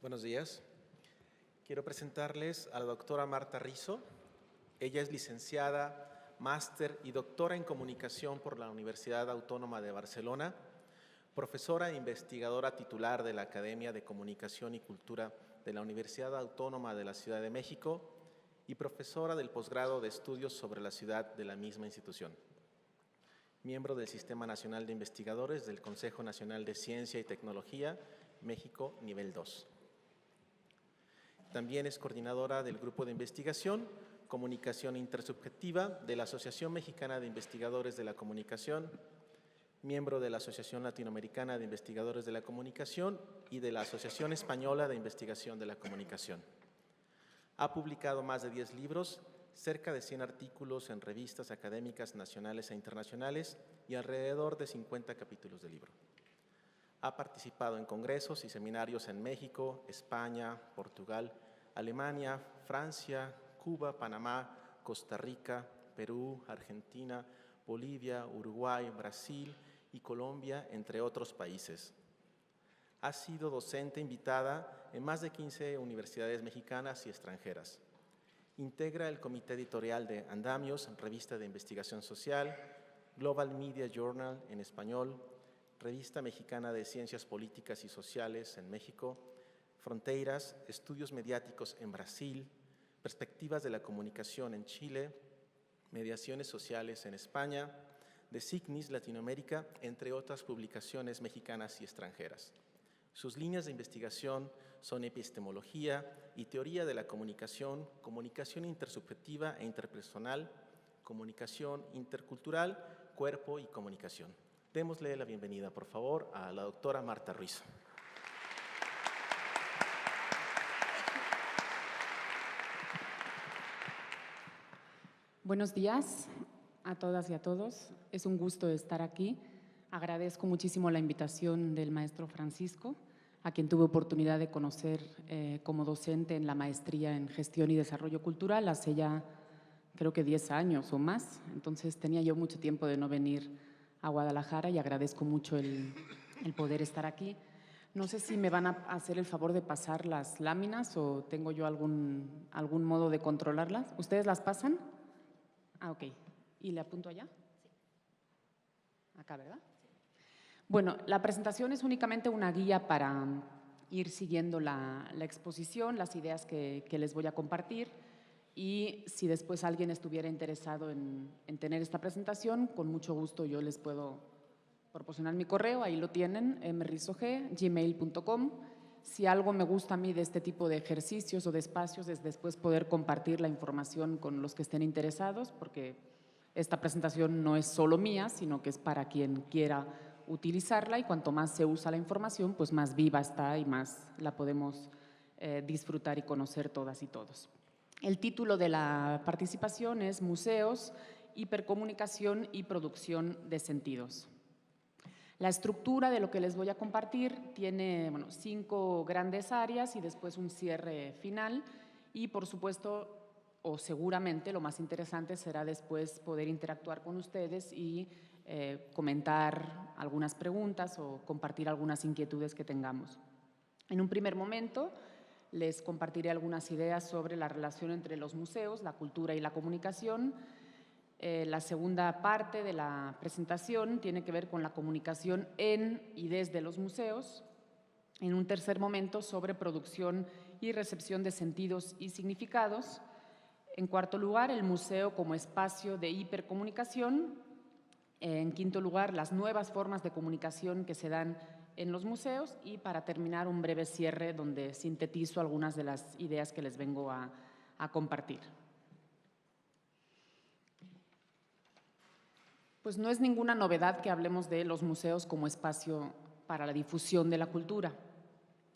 Buenos días. Quiero presentarles a la doctora Marta Rizo. Ella es licenciada, máster y doctora en comunicación por la Universidad Autónoma de Barcelona, profesora e investigadora titular de la Academia de Comunicación y Cultura de la Universidad Autónoma de la Ciudad de México y profesora del posgrado de estudios sobre la ciudad de la misma institución. Miembro del Sistema Nacional de Investigadores del Consejo Nacional de Ciencia y Tecnología, México, nivel 2. También es coordinadora del Grupo de Investigación, Comunicación Intersubjetiva de la Asociación Mexicana de Investigadores de la Comunicación, miembro de la Asociación Latinoamericana de Investigadores de la Comunicación y de la Asociación Española de Investigación de la Comunicación. Ha publicado más de 10 libros, cerca de 100 artículos en revistas académicas nacionales e internacionales y alrededor de 50 capítulos de libro. Ha participado en congresos y seminarios en México, España, Portugal, Alemania, Francia, Cuba, Panamá, Costa Rica, Perú, Argentina, Bolivia, Uruguay, Brasil y Colombia, entre otros países. Ha sido docente invitada en más de 15 universidades mexicanas y extranjeras. Integra el comité editorial de Andamios, revista de investigación social, Global Media Journal en español, Revista Mexicana de Ciencias Políticas y Sociales en México, Fronteras, Estudios Mediáticos en Brasil, Perspectivas de la Comunicación en Chile, Mediaciones Sociales en España, de CICNIS Latinoamérica, entre otras publicaciones mexicanas y extranjeras. Sus líneas de investigación son epistemología y teoría de la comunicación, comunicación intersubjetiva e interpersonal, comunicación intercultural, cuerpo y comunicación. Démosle la bienvenida, por favor, a la doctora Marta Rizo. Buenos días a todas y a todos. Es un gusto estar aquí. Agradezco muchísimo la invitación del maestro Francisco, a quien tuve oportunidad de conocer como docente en la maestría en Gestión y Desarrollo Cultural hace ya creo que 10 años o más. Entonces tenía yo mucho tiempo de no venir a Guadalajara y agradezco mucho el poder estar aquí. No sé si me van a hacer el favor de pasar las láminas o tengo yo algún modo de controlarlas. ¿Ustedes las pasan? Ah, ok. ¿Y le apunto allá? Sí. Acá, ¿verdad? Bueno, la presentación es únicamente una guía para ir siguiendo la exposición, las ideas que les voy a compartir. Y si después alguien estuviera interesado en tener esta presentación, con mucho gusto yo les puedo proporcionar mi correo, ahí lo tienen, mrizog@gmail.com. Si algo me gusta a mí de este tipo de ejercicios o de espacios es después poder compartir la información con los que estén interesados, porque esta presentación no es solo mía, sino que es para quien quiera utilizarla, y cuanto más se usa la información, pues más viva está y más la podemos disfrutar y conocer todas y todos. El título de la participación es Museos, hipercomunicación y producción de sentidos. La estructura de lo que les voy a compartir tiene 5 grandes áreas y después un cierre final y, por supuesto, o seguramente lo más interesante será después poder interactuar con ustedes y comentar algunas preguntas o compartir algunas inquietudes que tengamos. En un primer momento les compartiré algunas ideas sobre la relación entre los museos, la cultura y la comunicación. La segunda parte de la presentación tiene que ver con la comunicación en y desde los museos. En un tercer momento, sobre producción y recepción de sentidos y significados. En cuarto lugar, el museo como espacio de hipercomunicación. En quinto lugar, las nuevas formas de comunicación que se dan en los museos, y para terminar un breve cierre donde sintetizo algunas de las ideas que les vengo a compartir. Pues no es ninguna novedad que hablemos de los museos como espacio para la difusión de la cultura.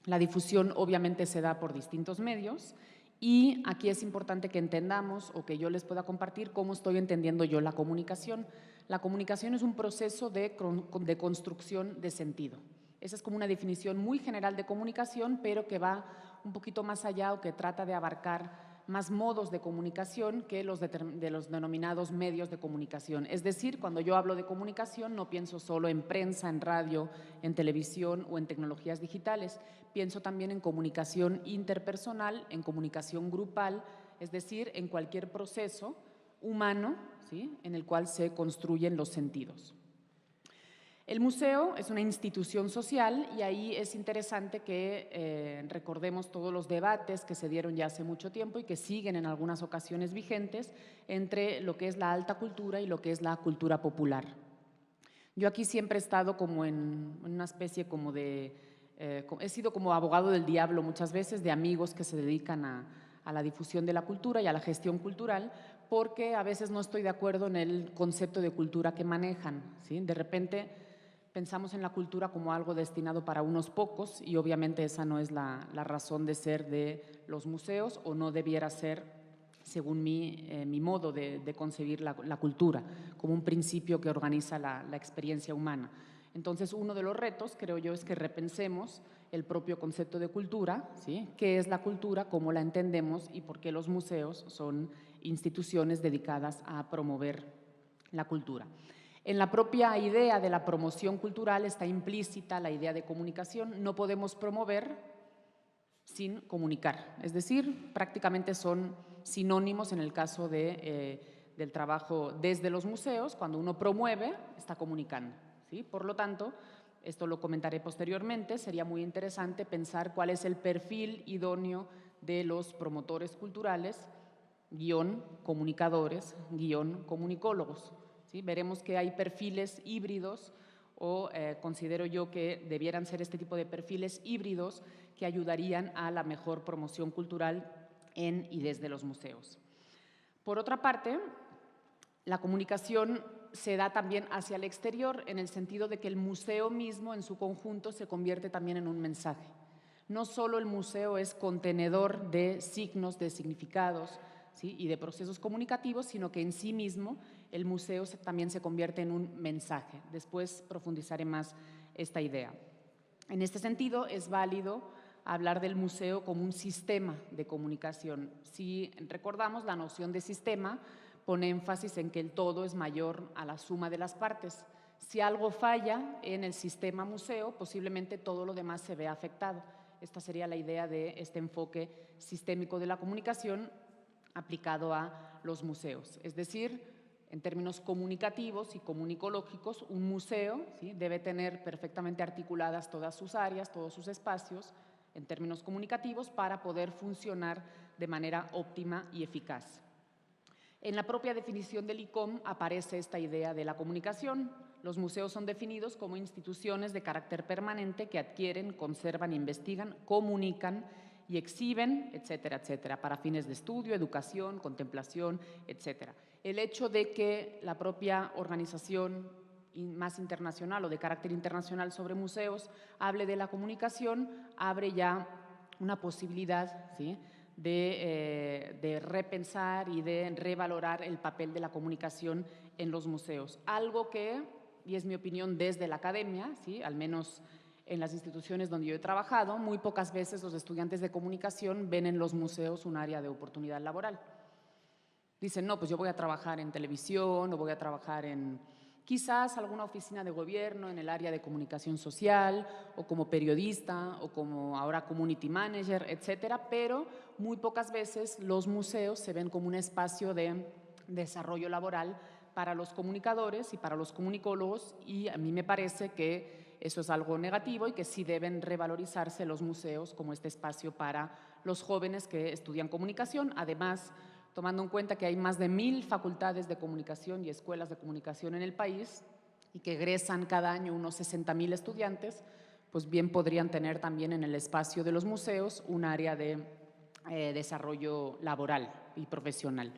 La difusión obviamente se da por distintos medios y aquí es importante que entendamos o que yo les pueda compartir cómo estoy entendiendo yo la comunicación. La comunicación es un proceso de construcción de sentido. Esa es como una definición muy general de comunicación, pero que va un poquito más allá o que trata de abarcar más modos de comunicación que los denominados medios de comunicación. Es decir, cuando yo hablo de comunicación no pienso solo en prensa, en radio, en televisión o en tecnologías digitales, pienso también en comunicación interpersonal, en comunicación grupal, es decir, en cualquier proceso humano, ¿sí?, en el cual se construyen los sentidos. El museo es una institución social y ahí es interesante que recordemos todos los debates que se dieron ya hace mucho tiempo y que siguen en algunas ocasiones vigentes entre lo que es la alta cultura y lo que es la cultura popular. Yo aquí siempre he estado como en una especie como de… he sido como abogado del diablo muchas veces, de amigos que se dedican a la difusión de la cultura y a la gestión cultural, porque a veces no estoy de acuerdo en el concepto de cultura que manejan, ¿sí? De repente pensamos en la cultura como algo destinado para unos pocos y obviamente esa no es la razón de ser de los museos, o no debiera ser, según mi modo de concebir la cultura, como un principio que organiza la experiencia humana. Entonces, uno de los retos, creo yo, es que repensemos el propio concepto de cultura, ¿sí? ¿Qué es la cultura? ¿Cómo la entendemos? Y por qué los museos son instituciones dedicadas a promover la cultura. En la propia idea de la promoción cultural está implícita la idea de comunicación. No podemos promover sin comunicar, es decir, prácticamente son sinónimos en el caso del trabajo desde los museos. Cuando uno promueve, está comunicando, ¿sí? Por lo tanto, esto lo comentaré posteriormente, sería muy interesante pensar cuál es el perfil idóneo de los promotores culturales, guión comunicadores, guión comunicólogos. ¿Sí? Veremos que hay perfiles híbridos o considero yo que debieran ser este tipo de perfiles híbridos que ayudarían a la mejor promoción cultural en y desde los museos. Por otra parte, la comunicación se da también hacia el exterior en el sentido de que el museo mismo en su conjunto se convierte también en un mensaje. No solo el museo es contenedor de signos, de significados, ¿sí?, y de procesos comunicativos, sino que en sí mismo el museo también se convierte en un mensaje. Después profundizaré más esta idea. En este sentido, es válido hablar del museo como un sistema de comunicación. Si recordamos, la noción de sistema pone énfasis en que el todo es mayor a la suma de las partes. Si algo falla en el sistema museo, posiblemente todo lo demás se vea afectado. Esta sería la idea de este enfoque sistémico de la comunicación aplicado a los museos. Es decir, en términos comunicativos y comunicológicos, un museo, ¿sí?, debe tener perfectamente articuladas todas sus áreas, todos sus espacios, en términos comunicativos, para poder funcionar de manera óptima y eficaz. En la propia definición del ICOM aparece esta idea de la comunicación. Los museos son definidos como instituciones de carácter permanente que adquieren, conservan, investigan, comunican y exhiben, etcétera, etcétera, para fines de estudio, educación, contemplación, etcétera. El hecho de que la propia organización más internacional o de carácter internacional sobre museos hable de la comunicación abre ya una posibilidad, ¿sí?, de repensar y de revalorar el papel de la comunicación en los museos. Algo que, y es mi opinión desde la academia, ¿sí?, al menos en las instituciones donde yo he trabajado, muy pocas veces los estudiantes de comunicación ven en los museos un área de oportunidad laboral. Dicen, no, pues yo voy a trabajar en televisión o voy a trabajar en quizás alguna oficina de gobierno en el área de comunicación social o como periodista o como ahora community manager, etcétera, pero muy pocas veces los museos se ven como un espacio de desarrollo laboral para los comunicadores y para los comunicólogos, y a mí me parece que eso es algo negativo y que sí deben revalorizarse los museos como este espacio para los jóvenes que estudian comunicación. Además, tomando en cuenta que hay más de 1000 facultades de comunicación y escuelas de comunicación en el país y que egresan cada año unos 60,000 estudiantes, pues bien podrían tener también en el espacio de los museos un área de desarrollo laboral y profesional.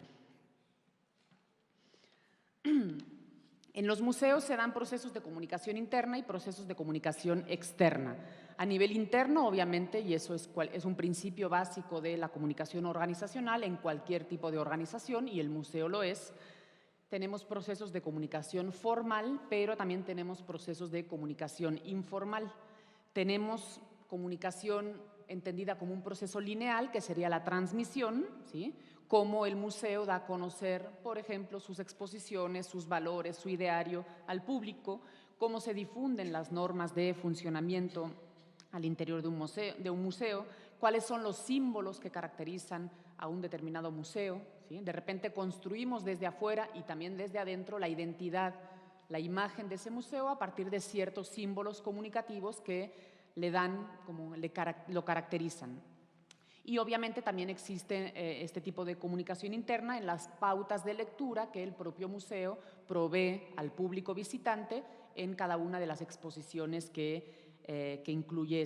En los museos se dan procesos de comunicación interna y procesos de comunicación externa. A nivel interno, obviamente, y eso es un principio básico de la comunicación organizacional en cualquier tipo de organización, y el museo lo es, tenemos procesos de comunicación formal, pero también tenemos procesos de comunicación informal. Tenemos comunicación entendida como un proceso lineal, que sería la transmisión, ¿sí? Cómo el museo da a conocer, por ejemplo, sus exposiciones, sus valores, su ideario al público, cómo se difunden las normas de funcionamiento al interior de un museo, cuáles son los símbolos que caracterizan a un determinado museo, ¿sí? De repente construimos desde afuera y también desde adentro la identidad, la imagen de ese museo a partir de ciertos símbolos comunicativos que le dan, lo caracterizan. Y obviamente también existe este tipo de comunicación interna en las pautas de lectura que el propio museo provee al público visitante en cada una de las exposiciones que incluye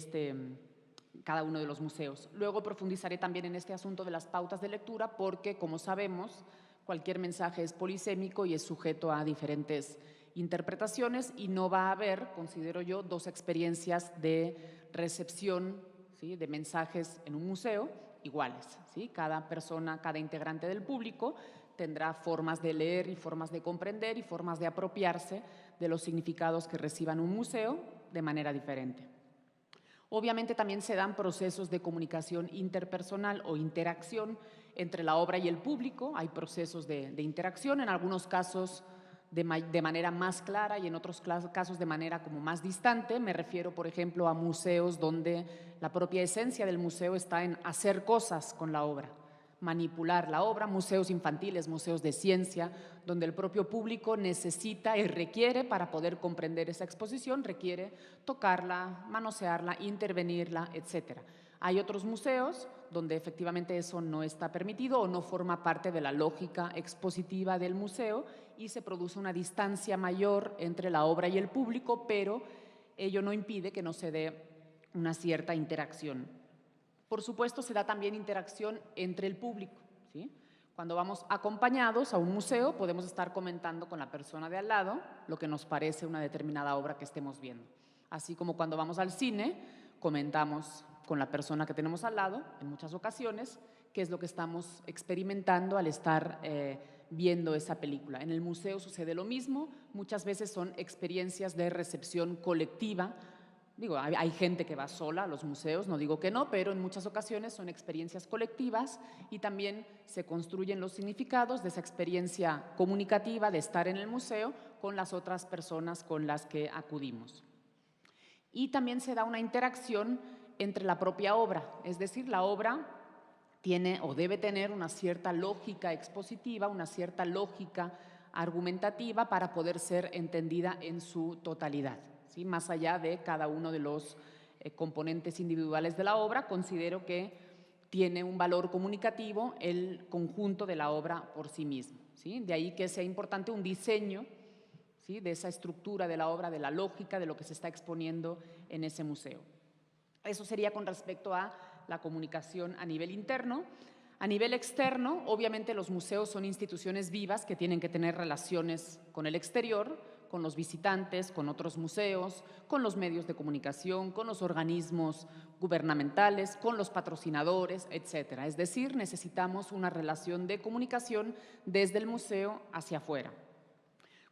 cada uno de los museos. Luego profundizaré también en este asunto de las pautas de lectura porque, como sabemos, cualquier mensaje es polisémico y es sujeto a diferentes interpretaciones y no va a haber, considero yo, dos experiencias de recepción, ¿sí?, de mensajes en un museo iguales, ¿sí? Cada persona, cada integrante del público tendrá formas de leer y formas de comprender y formas de apropiarse de los significados que reciban un museo de manera diferente. Obviamente también se dan procesos de comunicación interpersonal o interacción entre la obra y el público. Hay procesos de interacción, en algunos casos de manera más clara y en otros casos de manera como más distante. Me refiero, por ejemplo, a museos donde la propia esencia del museo está en hacer cosas con la obra, manipular la obra, museos infantiles, museos de ciencia, donde el propio público necesita y requiere, para poder comprender esa exposición, requiere tocarla, manosearla, intervenirla, etcétera. Hay otros museos donde efectivamente eso no está permitido o no forma parte de la lógica expositiva del museo y se produce una distancia mayor entre la obra y el público, pero ello no impide que no se dé una cierta interacción. Por supuesto, se da también interacción entre el público, ¿sí? Cuando vamos acompañados a un museo, podemos estar comentando con la persona de al lado lo que nos parece una determinada obra que estemos viendo. Así como cuando vamos al cine, comentamos con la persona que tenemos al lado, en muchas ocasiones, qué es lo que estamos experimentando al estar viendo esa película. En el museo sucede lo mismo, muchas veces son experiencias de recepción colectiva. Digo, hay gente que va sola a los museos, no digo que no, pero en muchas ocasiones son experiencias colectivas y también se construyen los significados de esa experiencia comunicativa de estar en el museo con las otras personas con las que acudimos. Y también se da una interacción entre la propia obra, es decir, la obra tiene o debe tener una cierta lógica expositiva, una cierta lógica argumentativa para poder ser entendida en su totalidad, ¿sí? Más allá de cada uno de los componentes individuales de la obra, considero que tiene un valor comunicativo el conjunto de la obra por sí mismo, ¿sí? De ahí que sea importante un diseño, ¿sí?, de esa estructura de la obra, de la lógica, de lo que se está exponiendo en ese museo. Eso sería con respecto a la comunicación a nivel interno. A nivel externo, obviamente los museos son instituciones vivas que tienen que tener relaciones con el exterior, con los visitantes, con otros museos, con los medios de comunicación, con los organismos gubernamentales, con los patrocinadores, etcétera. Es decir, necesitamos una relación de comunicación desde el museo hacia afuera.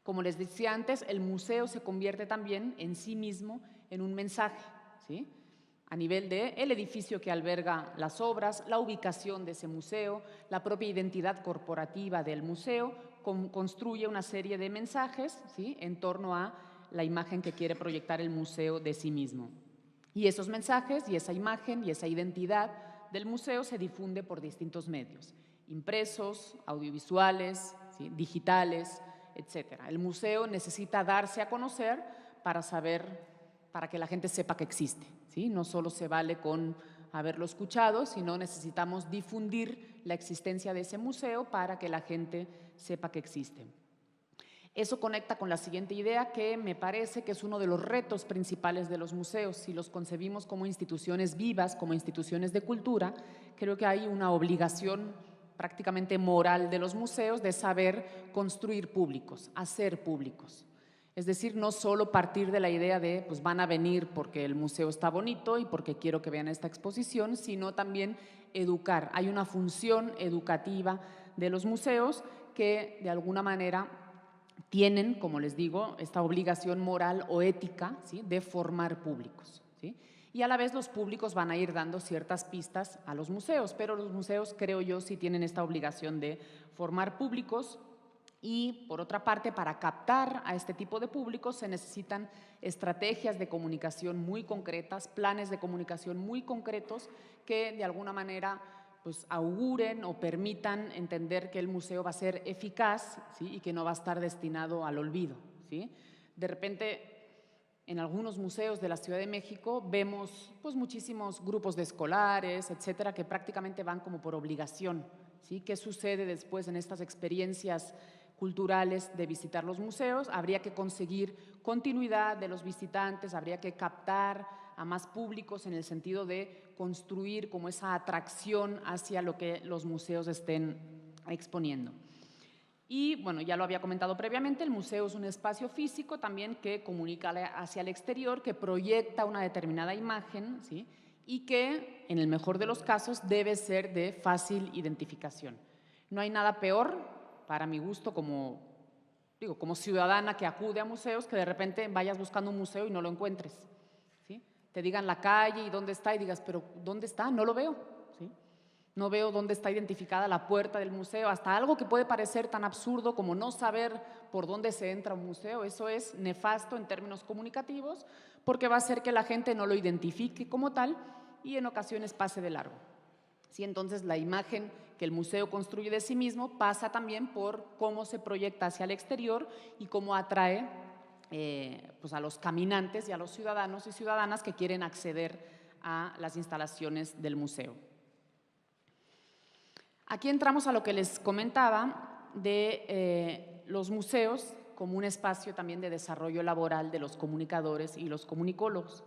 Como les decía antes, el museo se convierte también en sí mismo en un mensaje, ¿sí?, a nivel del edificio que alberga las obras, la ubicación de ese museo, la propia identidad corporativa del museo, construye una serie de mensajes, ¿sí?, en torno a la imagen que quiere proyectar el museo de sí mismo. Y esos mensajes y esa imagen y esa identidad del museo se difunde por distintos medios, impresos, audiovisuales, ¿sí?, digitales, etcétera. El museo necesita darse a conocer para que la gente sepa que existe, ¿sí? No solo se vale con haberlo escuchado, sino necesitamos difundir la existencia de ese museo para que la gente sepa que existe. Eso conecta con la siguiente idea que me parece que es uno de los retos principales de los museos. Si los concebimos como instituciones vivas, como instituciones de cultura, creo que hay una obligación prácticamente moral de los museos de saber construir públicos, hacer públicos. Es decir, no solo partir de la idea de pues van a venir porque el museo está bonito y porque quiero que vean esta exposición, sino también educar. Hay una función educativa de los museos que de alguna manera tienen, como les digo, esta obligación moral o ética, ¿sí?, de formar públicos, ¿sí? Y a la vez los públicos van a ir dando ciertas pistas a los museos, pero los museos, creo yo, sí tienen esta obligación de formar públicos. Y, por otra parte, para captar a este tipo de públicos se necesitan estrategias de comunicación muy concretas, planes de comunicación muy concretos que, de alguna manera, pues, auguren o permitan entender que el museo va a ser eficaz, ¿sí? Y que no va a estar destinado al olvido, ¿sí? De repente, en algunos museos de la Ciudad de México vemos pues, muchísimos grupos de escolares, etcétera, que prácticamente van como por obligación, ¿sí? ¿Qué sucede después en estas experiencias culturales de visitar los museos? Habría que conseguir continuidad de los visitantes, habría que captar a más públicos en el sentido de construir como esa atracción hacia lo que los museos estén exponiendo. Y, bueno, ya lo había comentado previamente, el museo es un espacio físico también que comunica hacia el exterior, que proyecta una determinada imagen, ¿sí? Y que, en el mejor de los casos, debe ser de fácil identificación. No hay nada peor, para mi gusto, como ciudadana que acude a museos, que de repente vayas buscando un museo y no lo encuentres, ¿sí? Te digan la calle y dónde está y digas, pero ¿dónde está? No lo veo, ¿sí? No veo dónde está identificada la puerta del museo, hasta algo que puede parecer tan absurdo como no saber por dónde se entra a un museo. Eso es nefasto en términos comunicativos porque va a hacer que la gente no lo identifique como tal y en ocasiones pase de largo. Sí, entonces la imagen que el museo construye de sí mismo pasa también por cómo se proyecta hacia el exterior y cómo atrae pues a los caminantes y a los ciudadanos y ciudadanas que quieren acceder a las instalaciones del museo. Aquí entramos a lo que les comentaba de los museos como un espacio también de desarrollo laboral de los comunicadores y los comunicólogos.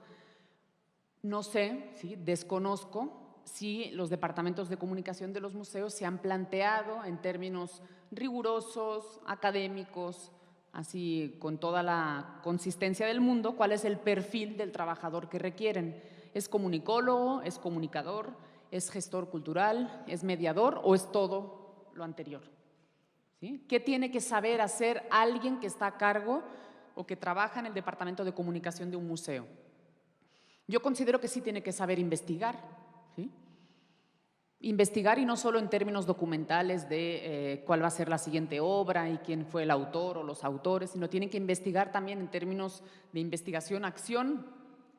No sé, ¿sí? Desconozco si los departamentos de comunicación de los museos se han planteado en términos rigurosos, académicos, así con toda la consistencia del mundo, cuál es el perfil del trabajador que requieren. ¿Es comunicólogo? ¿Es comunicador? ¿Es gestor cultural? ¿Es mediador? ¿O es todo lo anterior? ¿Sí? ¿Qué tiene que saber hacer alguien que está a cargo o que trabaja en el departamento de comunicación de un museo? Yo considero que sí tiene que saber investigar, ¿sí? Investigar, y no solo en términos documentales de cuál va a ser la siguiente obra y quién fue el autor o los autores, sino tienen que investigar también en términos de investigación-acción,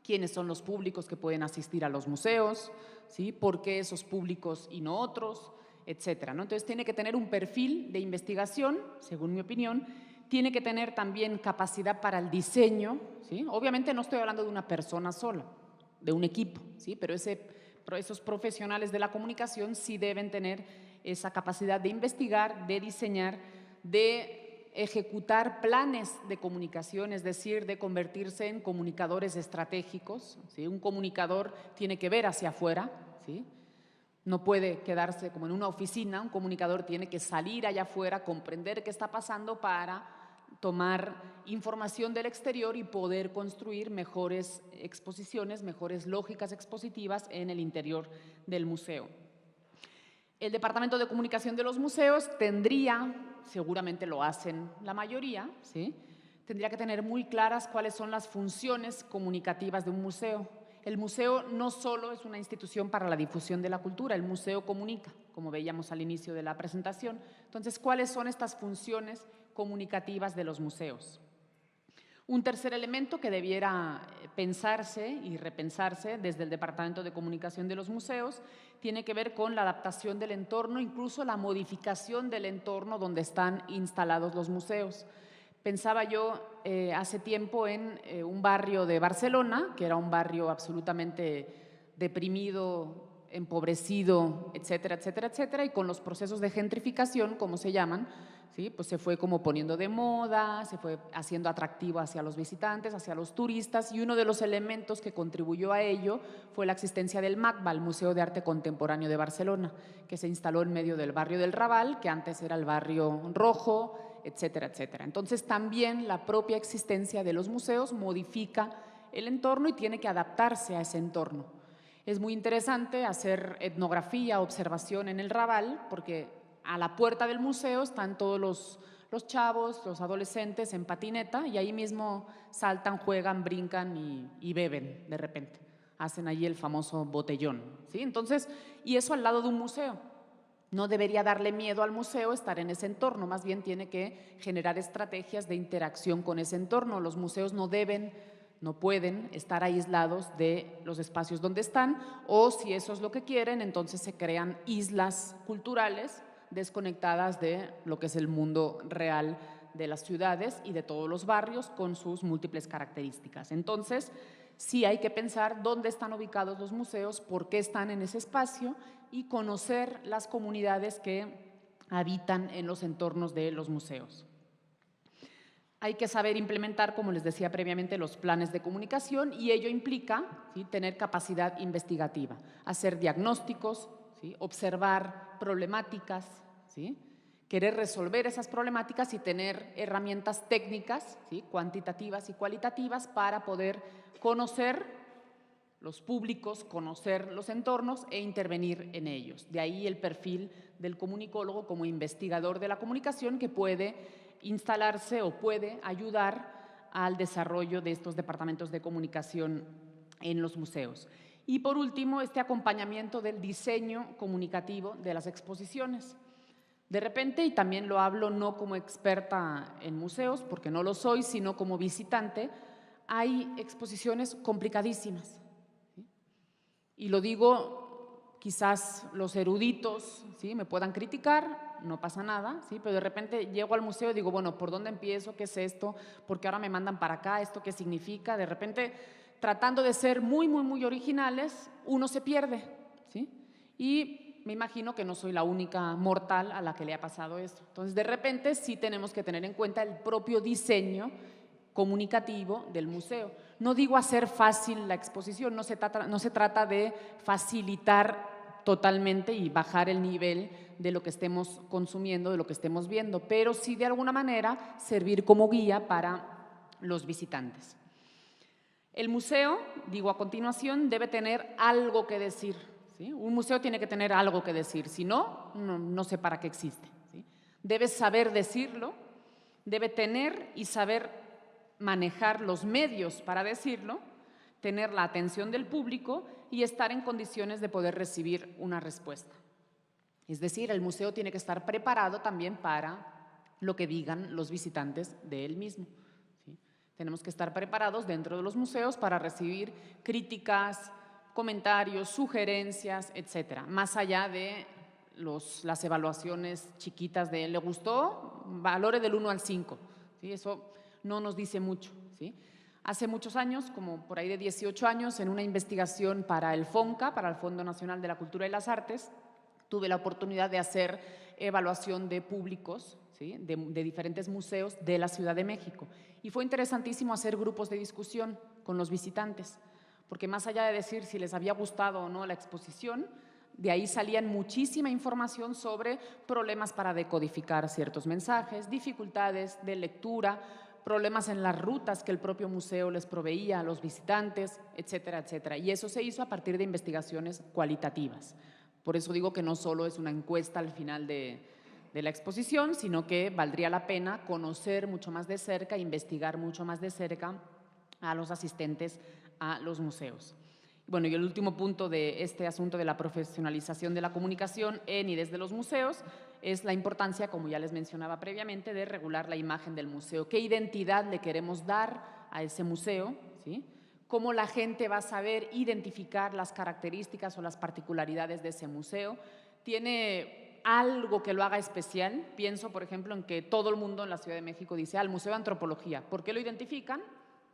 quiénes son los públicos que pueden asistir a los museos, ¿sí? ¿Por qué esos públicos y no otros?, etcétera, ¿no? Entonces tiene que tener un perfil de investigación, según mi opinión, tiene que tener también capacidad para el diseño, ¿sí? Obviamente no estoy hablando de una persona sola, de un equipo, ¿sí? Pero esos profesionales de la comunicación sí deben tener esa capacidad de investigar, de diseñar, de ejecutar planes de comunicación, es decir, de convertirse en comunicadores estratégicos, ¿sí? Un comunicador tiene que ver hacia afuera, ¿sí? No puede quedarse como en una oficina, un comunicador tiene que salir allá afuera, comprender qué está pasando para tomar información del exterior y poder construir mejores exposiciones, mejores lógicas expositivas en el interior del museo. El Departamento de Comunicación de los museos tendría, seguramente lo hacen la mayoría, ¿sí? Tendría que tener muy claras cuáles son las funciones comunicativas de un museo. El museo no solo es una institución para la difusión de la cultura, el museo comunica, como veíamos al inicio de la presentación. Entonces, ¿cuáles son estas funciones comunicativas de los museos? Un tercer elemento que debiera pensarse y repensarse desde el Departamento de Comunicación de los museos tiene que ver con la adaptación del entorno, incluso la modificación del entorno donde están instalados los museos. Pensaba yo hace tiempo en un barrio de Barcelona, que era un barrio absolutamente deprimido, empobrecido, etcétera, etcétera, etcétera, y con los procesos de gentrificación, como se llaman, ¿sí? Pues se fue como poniendo de moda, se fue haciendo atractivo hacia los visitantes, hacia los turistas, y uno de los elementos que contribuyó a ello fue la existencia del MACBA, el Museo de Arte Contemporáneo de Barcelona, que se instaló en medio del barrio del Raval, que antes era el barrio Rojo, etcétera, etcétera. Entonces también la propia existencia de los museos modifica el entorno y tiene que adaptarse a ese entorno. Es muy interesante hacer etnografía, observación en el Raval, porque a la puerta del museo están todos los chavos, los adolescentes en patineta, y ahí mismo saltan, juegan, brincan y beben de repente. hacen ahí el famoso botellón, ¿sí? Entonces, y eso al lado de un museo. No debería darle miedo al museo estar en ese entorno, más bien tiene que generar estrategias de interacción con ese entorno. Los museos no pueden estar aislados de los espacios donde están, o si eso es lo que quieren, entonces se crean islas culturales desconectadas de lo que es el mundo real de las ciudades y de todos los barrios con sus múltiples características. Entonces, sí hay que pensar dónde están ubicados los museos, por qué están en ese espacio y conocer las comunidades que habitan en los entornos de los museos. Hay que saber implementar, como les decía previamente, los planes de comunicación y ello implica, ¿sí?, tener capacidad investigativa, hacer diagnósticos, ¿sí?, observar problemáticas, ¿sí?, querer resolver esas problemáticas y tener herramientas técnicas, ¿sí?, cuantitativas y cualitativas para poder conocer los públicos, conocer los entornos e intervenir en ellos. De ahí el perfil del comunicólogo como investigador de la comunicación que puede instalarse o puede ayudar al desarrollo de estos departamentos de comunicación en los museos. Y por último, este acompañamiento del diseño comunicativo de las exposiciones. De repente, y también lo hablo no como experta en museos, porque no lo soy, sino como visitante, hay exposiciones complicadísimas. ¿Sí? Y lo digo, quizás los eruditos, ¿sí?, me puedan criticar, no pasa nada, ¿sí?, pero de repente llego al museo y digo, bueno, ¿por dónde empiezo? ¿Qué es esto? ¿Por qué ahora me mandan para acá? ¿Esto qué significa? De repente, tratando de ser muy originales, uno se pierde, ¿sí? Y me imagino que no soy la única mortal a la que le ha pasado esto. Entonces, de repente, sí tenemos que tener en cuenta el propio diseño comunicativo del museo. No digo hacer fácil la exposición, no se trata de facilitar totalmente y bajar el nivel de lo que estemos consumiendo, de lo que estemos viendo, pero sí de alguna manera servir como guía para los visitantes. El museo, digo a continuación, debe tener algo que decir, ¿sí? Un museo tiene que tener algo que decir, si no, no sé para qué existe, ¿sí? Debe saber decirlo, debe tener y saber manejar los medios para decirlo, tener la atención del público y estar en condiciones de poder recibir una respuesta. Es decir, el museo tiene que estar preparado también para lo que digan los visitantes de él mismo, ¿sí? Tenemos que estar preparados dentro de los museos para recibir críticas, comentarios, sugerencias, etcétera, más allá de las evaluaciones chiquitas de ¿le gustó? Valore del 1 al 5, ¿sí? Eso no nos dice mucho, ¿sí? Hace muchos años, como por ahí de 18 años, en una investigación para el FONCA, para el Fondo Nacional de la Cultura y las Artes, tuve la oportunidad de hacer evaluación de públicos, ¿sí?, de diferentes museos de la Ciudad de México. Y fue interesantísimo hacer grupos de discusión con los visitantes, porque más allá de decir si les había gustado o no la exposición, de ahí salían muchísima información sobre problemas para decodificar ciertos mensajes, dificultades de lectura, problemas en las rutas que el propio museo les proveía a los visitantes, etcétera, etcétera. Y eso se hizo a partir de investigaciones cualitativas. Por eso digo que no solo es una encuesta al final de la exposición, sino que valdría la pena conocer mucho más de cerca, investigar mucho más de cerca a los asistentes a los museos. Bueno, y el último punto de este asunto de la profesionalización de la comunicación en y desde los museos es la importancia, como ya les mencionaba previamente, de regular la imagen del museo. ¿Qué identidad le queremos dar a ese museo? ¿Sí? ¿Cómo la gente va a saber identificar las características o las particularidades de ese museo? ¿Tiene algo que lo haga especial? Pienso, por ejemplo, en que todo el mundo en la Ciudad de México dice, el Museo de Antropología. ¿Por qué lo identifican?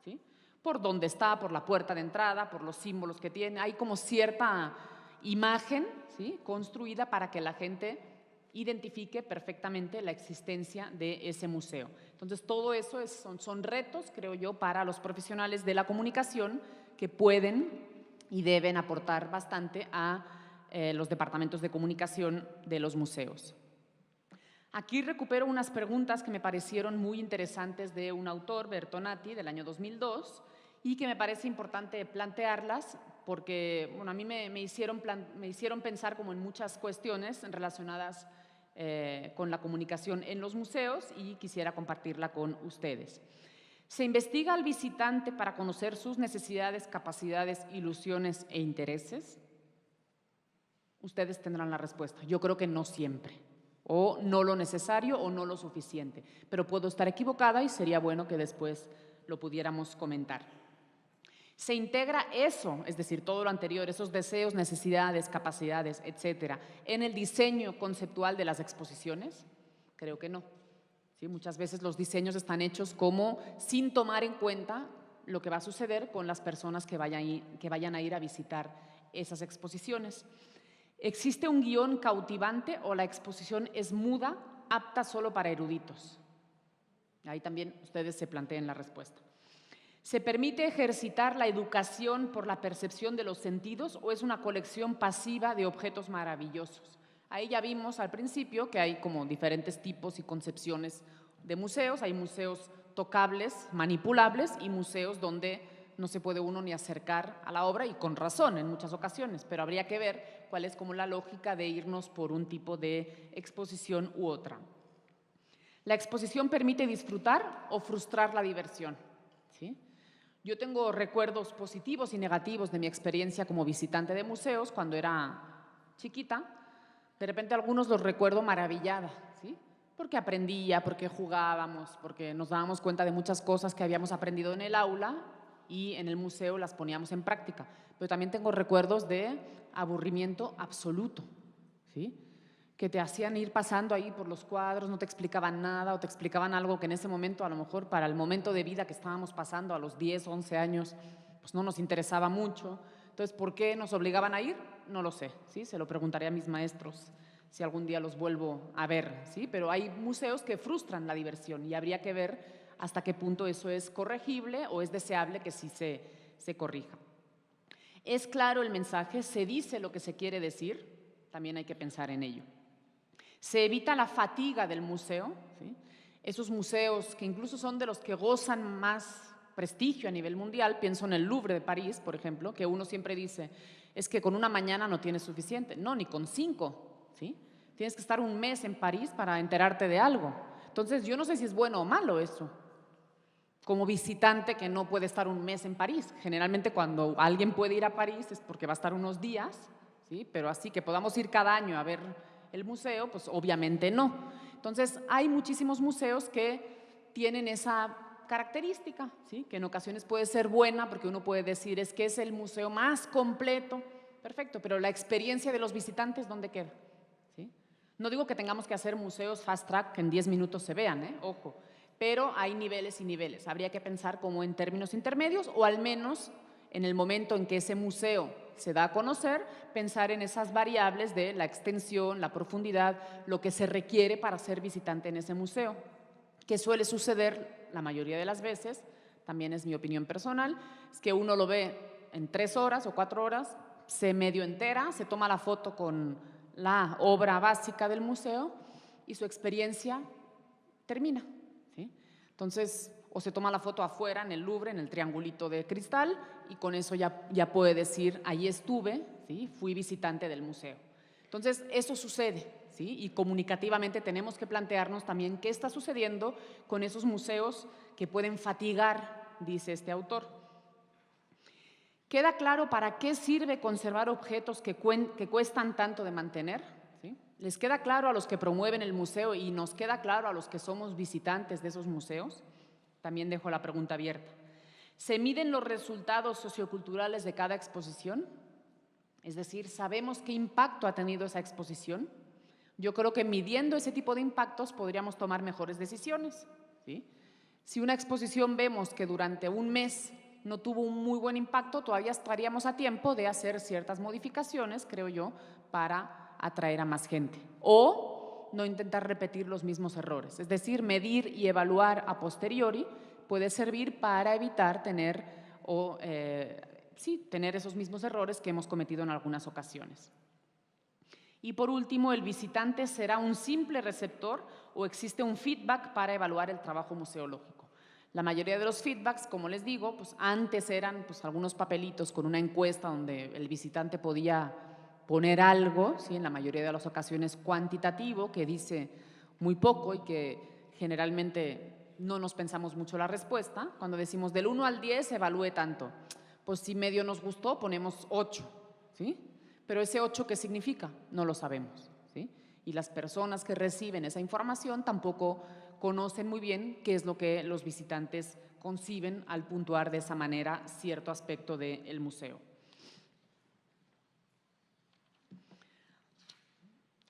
¿Sí? Por dónde está, por la puerta de entrada, por los símbolos que tiene. Hay como cierta imagen, ¿sí?, construida para que la gente identifique perfectamente la existencia de ese museo. Entonces, todo eso son retos, creo yo, para los profesionales de la comunicación que pueden y deben aportar bastante a los departamentos de comunicación de los museos. Aquí recupero unas preguntas que me parecieron muy interesantes de un autor, Bertonati, del año 2002, y que me parece importante plantearlas porque, bueno, a mí me hicieron pensar como en muchas cuestiones relacionadas con la comunicación en los museos y quisiera compartirla con ustedes. ¿Se investiga al visitante para conocer sus necesidades, capacidades, ilusiones e intereses? Ustedes tendrán la respuesta. Yo creo que no siempre, o no lo necesario o no lo suficiente, pero puedo estar equivocada y sería bueno que después lo pudiéramos comentar. ¿Se integra eso, es decir, todo lo anterior, esos deseos, necesidades, capacidades, etcétera, en el diseño conceptual de las exposiciones? Creo que no. ¿Sí? Muchas veces los diseños están hechos como sin tomar en cuenta lo que va a suceder con las personas que vayan a ir a visitar esas exposiciones. ¿Existe un guión cautivante o la exposición es muda, apta solo para eruditos? Ahí también ustedes se planteen la respuesta. ¿Se permite ejercitar la educación por la percepción de los sentidos o es una colección pasiva de objetos maravillosos? Ahí ya vimos al principio que hay como diferentes tipos y concepciones de museos. Hay museos tocables, manipulables y museos donde no se puede uno ni acercar a la obra y con razón en muchas ocasiones, pero habría que ver cuál es como la lógica de irnos por un tipo de exposición u otra. ¿La exposición permite disfrutar o frustrar la diversión? ¿Sí? Yo tengo recuerdos positivos y negativos de mi experiencia como visitante de museos cuando era chiquita. De repente algunos los recuerdo maravillada, ¿sí? Porque aprendía, porque jugábamos, porque nos dábamos cuenta de muchas cosas que habíamos aprendido en el aula y en el museo las poníamos en práctica. Pero también tengo recuerdos de aburrimiento absoluto, ¿sí? Que te hacían ir pasando ahí por los cuadros, no te explicaban nada o te explicaban algo que en ese momento, a lo mejor para el momento de vida que estábamos pasando a los 10, 11 años, pues no nos interesaba mucho. Entonces, ¿por qué nos obligaban a ir? No lo sé, ¿sí? Se lo preguntaré a mis maestros si algún día los vuelvo a ver, ¿sí? Pero hay museos que frustran la diversión y habría que ver hasta qué punto eso es corregible o es deseable que sí se corrija. ¿Es claro el mensaje? ¿Se dice lo que se quiere decir? También hay que pensar en ello. ¿Se evita la fatiga del museo? ¿Sí? Esos museos que incluso son de los que gozan más prestigio a nivel mundial, pienso en el Louvre de París, por ejemplo, que uno siempre dice, es que con una mañana no tienes suficiente. No, ni con 5, ¿sí? Tienes que estar un mes en París para enterarte de algo. Entonces, yo no sé si es bueno o malo eso. Como visitante que no puede estar un mes en París. Generalmente cuando alguien puede ir a París es porque va a estar unos días, ¿sí? Pero así que podamos ir cada año a ver el museo, pues obviamente no. Entonces, hay muchísimos museos que tienen esa característica, ¿sí? Que en ocasiones puede ser buena porque uno puede decir es que es el museo más completo, perfecto, pero la experiencia de los visitantes, ¿dónde queda? ¿Sí? No digo que tengamos que hacer museos fast track que en 10 minutos se vean, ojo, pero hay niveles y niveles. Habría que pensar como en términos intermedios o al menos en el momento en que ese museo se da a conocer, pensar en esas variables de la extensión, la profundidad, lo que se requiere para ser visitante en ese museo. Que suele suceder la mayoría de las veces, también es mi opinión personal, es que uno lo ve en 3 horas o 4 horas, se medio entera, se toma la foto con la obra básica del museo y su experiencia termina, ¿sí? Entonces, o se toma la foto afuera en el Louvre, en el triangulito de cristal, y con eso ya puede decir, ahí estuve, ¿sí? Fui visitante del museo. Entonces, eso sucede, ¿sí? Y comunicativamente tenemos que plantearnos también qué está sucediendo con esos museos que pueden fatigar, dice este autor. ¿Queda claro para qué sirve conservar objetos que cuestan tanto de mantener? ¿Sí? ¿Les queda claro a los que promueven el museo y nos queda claro a los que somos visitantes de esos museos? También dejo la pregunta abierta. ¿Se miden los resultados socioculturales de cada exposición? Es decir, ¿sabemos qué impacto ha tenido esa exposición? Yo creo que midiendo ese tipo de impactos podríamos tomar mejores decisiones, ¿sí? Si una exposición vemos que durante un mes no tuvo un muy buen impacto, todavía estaríamos a tiempo de hacer ciertas modificaciones, creo yo, para atraer a más gente. O no intentar repetir los mismos errores. Es decir, medir y evaluar a posteriori puede servir para evitar tener esos mismos errores que hemos cometido en algunas ocasiones. Y por último, ¿el visitante será un simple receptor o existe un feedback para evaluar el trabajo museológico? La mayoría de los feedbacks, como les digo, pues antes eran algunos papelitos con una encuesta donde el visitante podía poner algo, ¿sí? En la mayoría de las ocasiones cuantitativo, que dice muy poco y que generalmente no nos pensamos mucho la respuesta. Cuando decimos del 1 al 10 evalúe tanto, pues si medio nos gustó ponemos 8, ¿sí? Pero ese 8, ¿qué significa? No lo sabemos, ¿sí? Y las personas que reciben esa información tampoco conocen muy bien qué es lo que los visitantes conciben al puntuar de esa manera cierto aspecto del museo.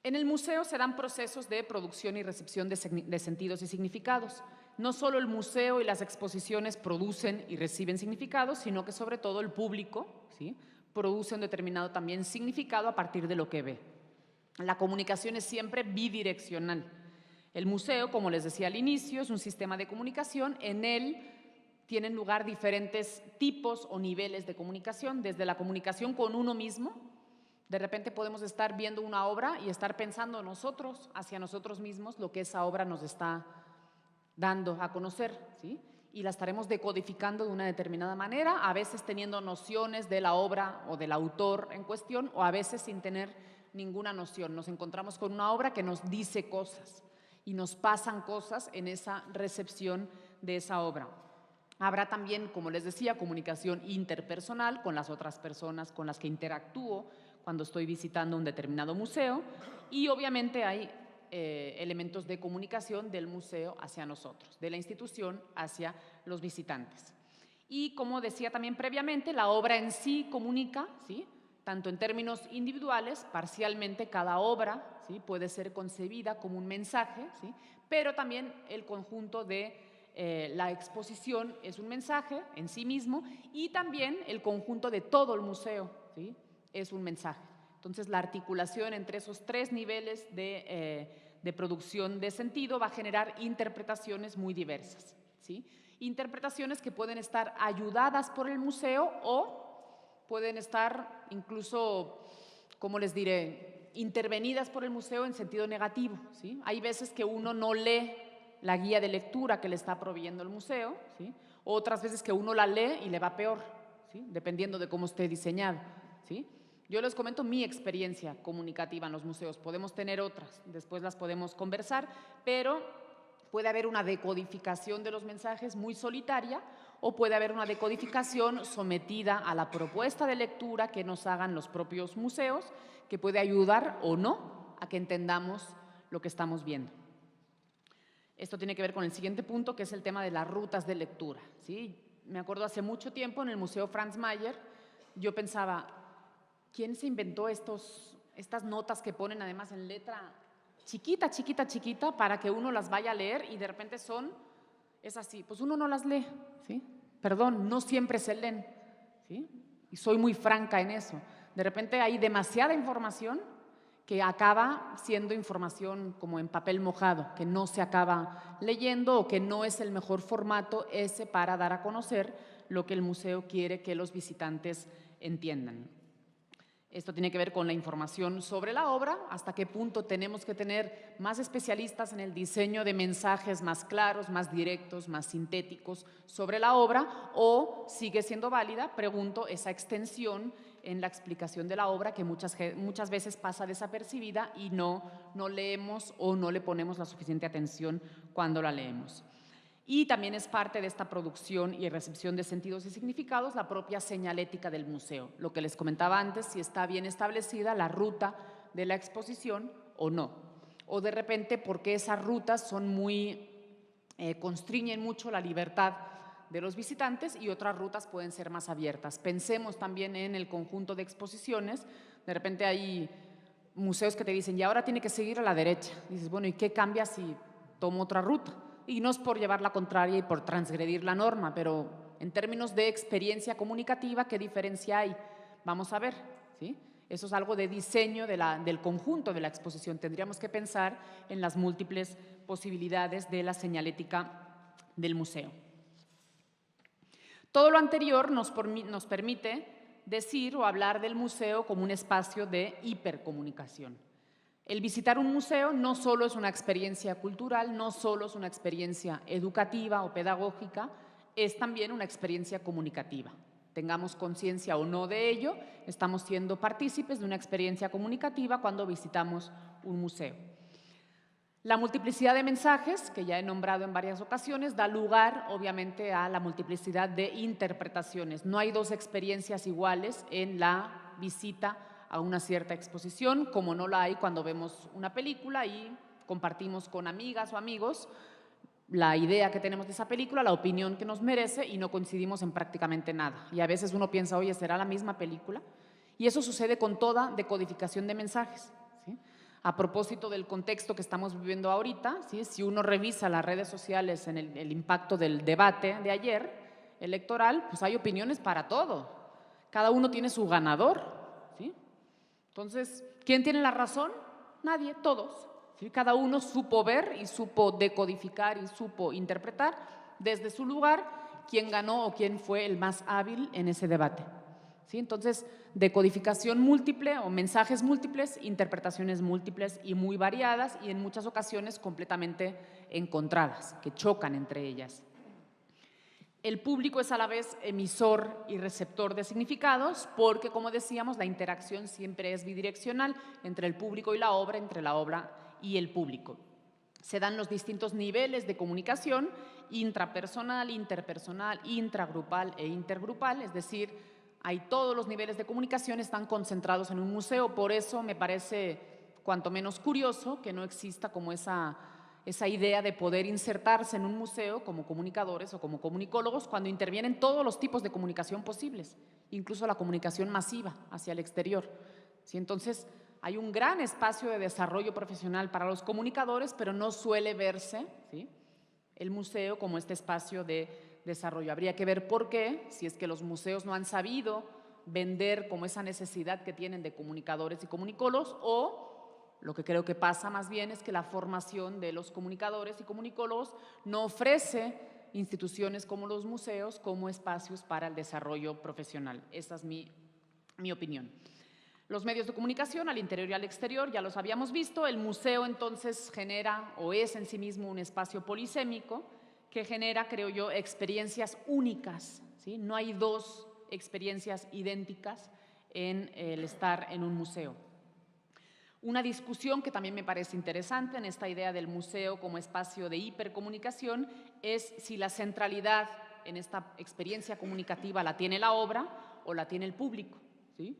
En el museo se dan procesos de producción y recepción de sentidos y significados. No solo el museo y las exposiciones producen y reciben significados, sino que sobre todo el público, ¿sí?, produce un determinado también significado a partir de lo que ve. La comunicación es siempre bidireccional. El museo, como les decía al inicio, es un sistema de comunicación. En él tienen lugar diferentes tipos o niveles de comunicación, desde la comunicación con uno mismo. De repente podemos estar viendo una obra y estar pensando nosotros, hacia nosotros mismos, lo que esa obra nos está dando a conocer, ¿sí? Y la estaremos decodificando de una determinada manera, a veces teniendo nociones de la obra o del autor en cuestión, o a veces sin tener ninguna noción. Nos encontramos con una obra que nos dice cosas y nos pasan cosas en esa recepción de esa obra. Habrá también, como les decía, comunicación interpersonal con las otras personas con las que interactúo cuando estoy visitando un determinado museo, y obviamente hay elementos de comunicación del museo hacia nosotros, de la institución hacia los visitantes. Y como decía también previamente, la obra en sí comunica, ¿sí?, tanto en términos individuales, parcialmente cada obra, ¿sí?, puede ser concebida como un mensaje, ¿sí?, pero también el conjunto de la exposición es un mensaje en sí mismo, y también el conjunto de todo el museo, ¿sí?, es un mensaje. Entonces, la articulación entre esos tres niveles de producción de sentido va a generar interpretaciones muy diversas, ¿sí? Interpretaciones que pueden estar ayudadas por el museo o pueden estar incluso, ¿cómo les diré?, intervenidas por el museo en sentido negativo, ¿sí? Hay veces que uno no lee la guía de lectura que le está proveyendo el museo, ¿sí?, otras veces que uno la lee y le va peor, ¿sí?, dependiendo de cómo esté diseñado, ¿sí? Yo les comento mi experiencia comunicativa en los museos. Podemos tener otras, después las podemos conversar, pero puede haber una decodificación de los mensajes muy solitaria o puede haber una decodificación sometida a la propuesta de lectura que nos hagan los propios museos, que puede ayudar o no a que entendamos lo que estamos viendo. Esto tiene que ver con el siguiente punto, que es el tema de las rutas de lectura, ¿sí? Me acuerdo hace mucho tiempo en el Museo Franz Mayer, yo pensaba, ¿quién se inventó estas notas que ponen además en letra chiquita, chiquita, chiquita para que uno las vaya a leer y de repente es así? Pues uno no las lee, ¿sí? Perdón, no siempre se leen, ¿sí? Y soy muy franca en eso. De repente hay demasiada información que acaba siendo información como en papel mojado, que no se acaba leyendo o que no es el mejor formato ese para dar a conocer lo que el museo quiere que los visitantes entiendan. Esto tiene que ver con la información sobre la obra, hasta qué punto tenemos que tener más especialistas en el diseño de mensajes más claros, más directos, más sintéticos sobre la obra, o sigue siendo válida, pregunto, esa extensión en la explicación de la obra que muchas veces pasa desapercibida y no leemos o no le ponemos la suficiente atención cuando la leemos. Y también es parte de esta producción y recepción de sentidos y significados la propia señalética del museo. Lo que les comentaba antes, si está bien establecida la ruta de la exposición o no. O de repente, porque esas rutas constriñen mucho la libertad de los visitantes y otras rutas pueden ser más abiertas. Pensemos también en el conjunto de exposiciones. De repente hay museos que te dicen, y ahora tiene que seguir a la derecha. Dices, bueno, ¿y qué cambia si tomo otra ruta? Y no es por llevar la contraria y por transgredir la norma, pero en términos de experiencia comunicativa, ¿qué diferencia hay? Vamos a ver, ¿sí? Eso es algo de diseño del conjunto de la exposición. Tendríamos que pensar en las múltiples posibilidades de la señalética del museo. Todo lo anterior nos permite decir o hablar del museo como un espacio de hipercomunicación. El visitar un museo no solo es una experiencia cultural, no solo es una experiencia educativa o pedagógica, es también una experiencia comunicativa. Tengamos conciencia o no de ello, estamos siendo partícipes de una experiencia comunicativa cuando visitamos un museo. La multiplicidad de mensajes, que ya he nombrado en varias ocasiones, da lugar, obviamente, a la multiplicidad de interpretaciones. No hay dos experiencias iguales en la visita a una cierta exposición, como no la hay cuando vemos una película y compartimos con amigas o amigos la idea que tenemos de esa película, la opinión que nos merece y no coincidimos en prácticamente nada. Y a veces uno piensa, oye, ¿será la misma película? Y eso sucede con toda decodificación de mensajes, ¿sí? A propósito del contexto que estamos viviendo ahorita, ¿sí? Si uno revisa las redes sociales en el impacto del debate de ayer electoral, pues hay opiniones para todo. Cada uno tiene su ganador, ¿sí? Entonces, ¿quién tiene la razón? Nadie, todos. ¿Sí? Cada uno supo ver y supo decodificar y supo interpretar desde su lugar quién ganó o quién fue el más hábil en ese debate. ¿Sí? Entonces, decodificación múltiple o mensajes múltiples, interpretaciones múltiples y muy variadas y en muchas ocasiones completamente encontradas, que chocan entre ellas. El público es a la vez emisor y receptor de significados porque, como decíamos, la interacción siempre es bidireccional entre el público y la obra, entre la obra y el público. Se dan los distintos niveles de comunicación, intrapersonal, interpersonal, intragrupal e intergrupal, es decir, hay todos los niveles de comunicación están concentrados en un museo, por eso me parece cuanto menos curioso que no exista como esa idea de poder insertarse en un museo como comunicadores o como comunicólogos cuando intervienen todos los tipos de comunicación posibles, incluso la comunicación masiva hacia el exterior. ¿Sí? Entonces, hay un gran espacio de desarrollo profesional para los comunicadores, pero no suele verse, ¿sí?, el museo como este espacio de desarrollo. Habría que ver por qué, si es que los museos no han sabido vender como esa necesidad que tienen de comunicadores y comunicólogos, o lo que creo que pasa más bien es que la formación de los comunicadores y comunicólogos no ofrece instituciones como los museos como espacios para el desarrollo profesional. Esa es mi opinión. Los medios de comunicación al interior y al exterior, ya los habíamos visto. El museo entonces genera o es en sí mismo un espacio polisémico que genera, creo yo, experiencias únicas, ¿sí? No hay dos experiencias idénticas en el estar en un museo. Una discusión que también me parece interesante en esta idea del museo como espacio de hipercomunicación es si la centralidad en esta experiencia comunicativa la tiene la obra o la tiene el público, ¿sí?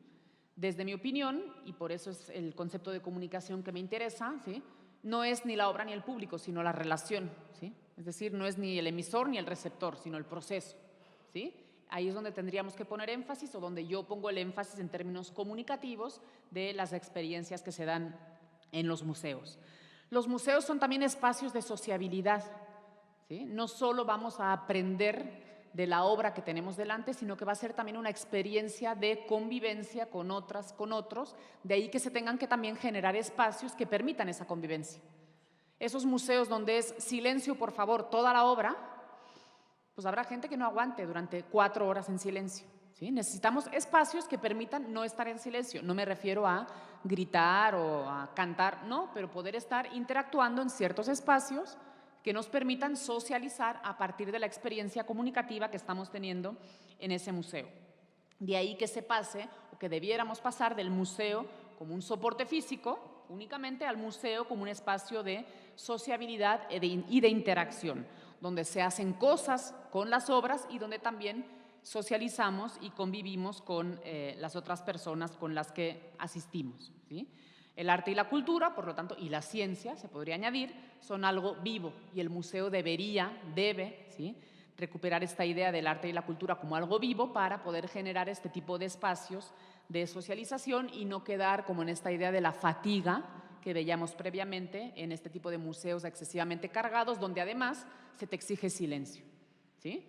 Desde mi opinión, y por eso es el concepto de comunicación que me interesa, ¿sí?, no es ni la obra ni el público, sino la relación, ¿sí? Es decir, no es ni el emisor ni el receptor, sino el proceso, ¿sí? Ahí es donde tendríamos que poner énfasis o donde yo pongo el énfasis en términos comunicativos de las experiencias que se dan en los museos. Los museos son también espacios de sociabilidad, ¿sí? No solo vamos a aprender de la obra que tenemos delante, sino que va a ser también una experiencia de convivencia con otras, con otros, de ahí que se tengan que también generar espacios que permitan esa convivencia. Esos museos donde es silencio, por favor, toda la obra, pues habrá gente que no aguante durante 4 horas en silencio, ¿sí? Necesitamos espacios que permitan no estar en silencio. No me refiero a gritar o a cantar, no, pero poder estar interactuando en ciertos espacios que nos permitan socializar a partir de la experiencia comunicativa que estamos teniendo en ese museo. De ahí que se pase, o que debiéramos pasar del museo como un soporte físico únicamente al museo como un espacio de sociabilidad y de interacción, donde se hacen cosas con las obras y donde también socializamos y convivimos con las otras personas con las que asistimos, ¿sí? El arte y la cultura, por lo tanto, y la ciencia, se podría añadir, son algo vivo y el museo debe, ¿sí?, recuperar esta idea del arte y la cultura como algo vivo para poder generar este tipo de espacios de socialización y no quedar como en esta idea de la fatiga que veíamos previamente en este tipo de museos excesivamente cargados, donde además se te exige silencio, ¿sí?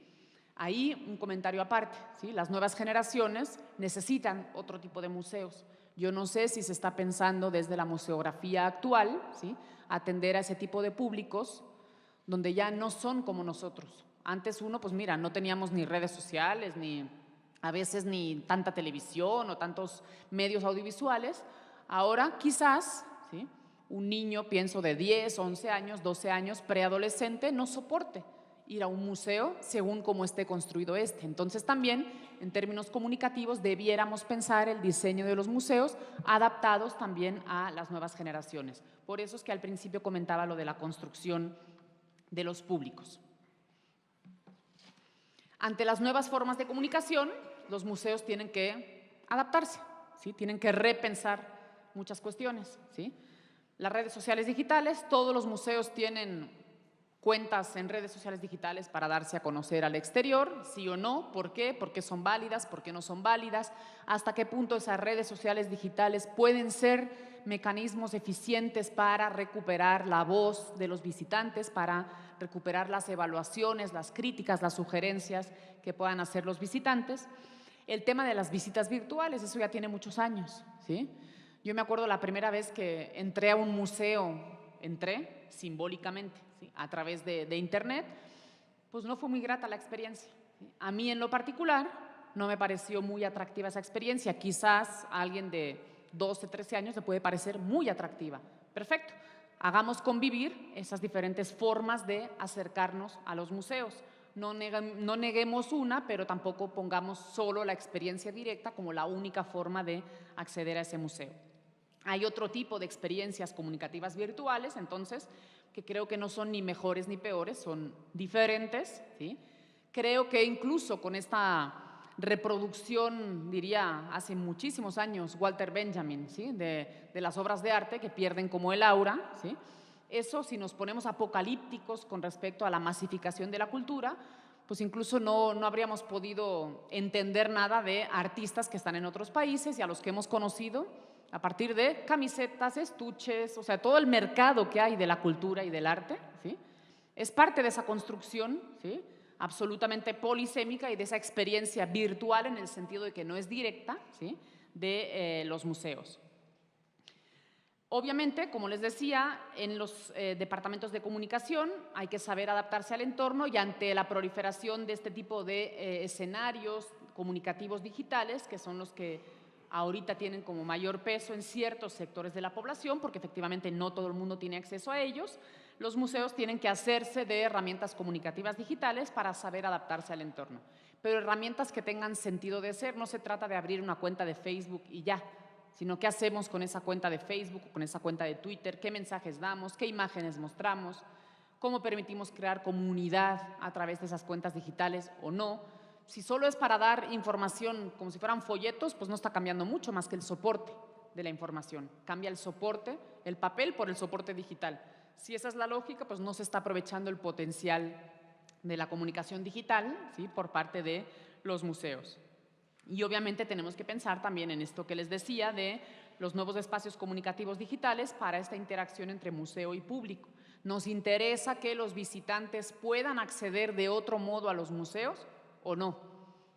Ahí un comentario aparte, ¿sí? Las nuevas generaciones necesitan otro tipo de museos. Yo no sé si se está pensando desde la museografía actual, ¿sí?, atender a ese tipo de públicos donde ya no son como nosotros. Antes uno, pues mira, no teníamos ni redes sociales, ni a veces ni tanta televisión o tantos medios audiovisuales. Ahora quizás, ¿sí?, un niño, pienso de 10, 11 años, 12 años, preadolescente, no soporte ir a un museo según cómo esté construido este. Entonces también, en términos comunicativos, debiéramos pensar el diseño de los museos adaptados también a las nuevas generaciones. Por eso es que al principio comentaba lo de la construcción de los públicos. Ante las nuevas formas de comunicación, los museos tienen que adaptarse, ¿sí? Tienen que repensar muchas cuestiones, ¿sí? Las redes sociales digitales, todos los museos tienen cuentas en redes sociales digitales para darse a conocer al exterior, sí o no, ¿por qué? ¿Por qué son válidas? ¿Por qué no son válidas? ¿Hasta qué punto esas redes sociales digitales pueden ser mecanismos eficientes para recuperar la voz de los visitantes, para recuperar las evaluaciones, las críticas, las sugerencias que puedan hacer los visitantes? El tema de las visitas virtuales, eso ya tiene muchos años, ¿sí? Yo me acuerdo la primera vez que entré a un museo, entré simbólicamente, ¿sí?, a través de internet, pues no fue muy grata la experiencia, ¿sí? A mí en lo particular no me pareció muy atractiva esa experiencia. Quizás a alguien de 12, 13 años le puede parecer muy atractiva. Perfecto, hagamos convivir esas diferentes formas de acercarnos a los museos. No neguemos una, pero tampoco pongamos solo la experiencia directa como la única forma de acceder a ese museo. Hay otro tipo de experiencias comunicativas virtuales, entonces, que creo que no son ni mejores ni peores, son diferentes, ¿sí? Creo que incluso con esta reproducción, diría, hace muchísimos años, Walter Benjamin, ¿sí?, de las obras de arte que pierden como el aura, ¿sí? Eso, si nos ponemos apocalípticos con respecto a la masificación de la cultura, pues incluso no habríamos podido entender nada de artistas que están en otros países y a los que hemos conocido a partir de camisetas, estuches, o sea, todo el mercado que hay de la cultura y del arte, ¿sí?, es parte de esa construcción, ¿sí?, absolutamente polisémica y de esa experiencia virtual en el sentido de que no es directa, ¿sí?, de los museos. Obviamente, como les decía, en los departamentos de comunicación hay que saber adaptarse al entorno y ante la proliferación de este tipo de escenarios comunicativos digitales, que son los que ahorita tienen como mayor peso en ciertos sectores de la población, porque efectivamente no todo el mundo tiene acceso a ellos, los museos tienen que hacerse de herramientas comunicativas digitales para saber adaptarse al entorno. Pero herramientas que tengan sentido de ser, no se trata de abrir una cuenta de Facebook y ya, sino qué hacemos con esa cuenta de Facebook, con esa cuenta de Twitter, qué mensajes damos, qué imágenes mostramos, cómo permitimos crear comunidad a través de esas cuentas digitales o no. Si solo es para dar información como si fueran folletos, pues no está cambiando mucho más que el soporte de la información. Cambia el soporte, el papel por el soporte digital. Si esa es la lógica, pues no se está aprovechando el potencial de la comunicación digital, ¿sí?, por parte de los museos. Y obviamente tenemos que pensar también en esto que les decía de los nuevos espacios comunicativos digitales para esta interacción entre museo y público. ¿Nos interesa que los visitantes puedan acceder de otro modo a los museos o no?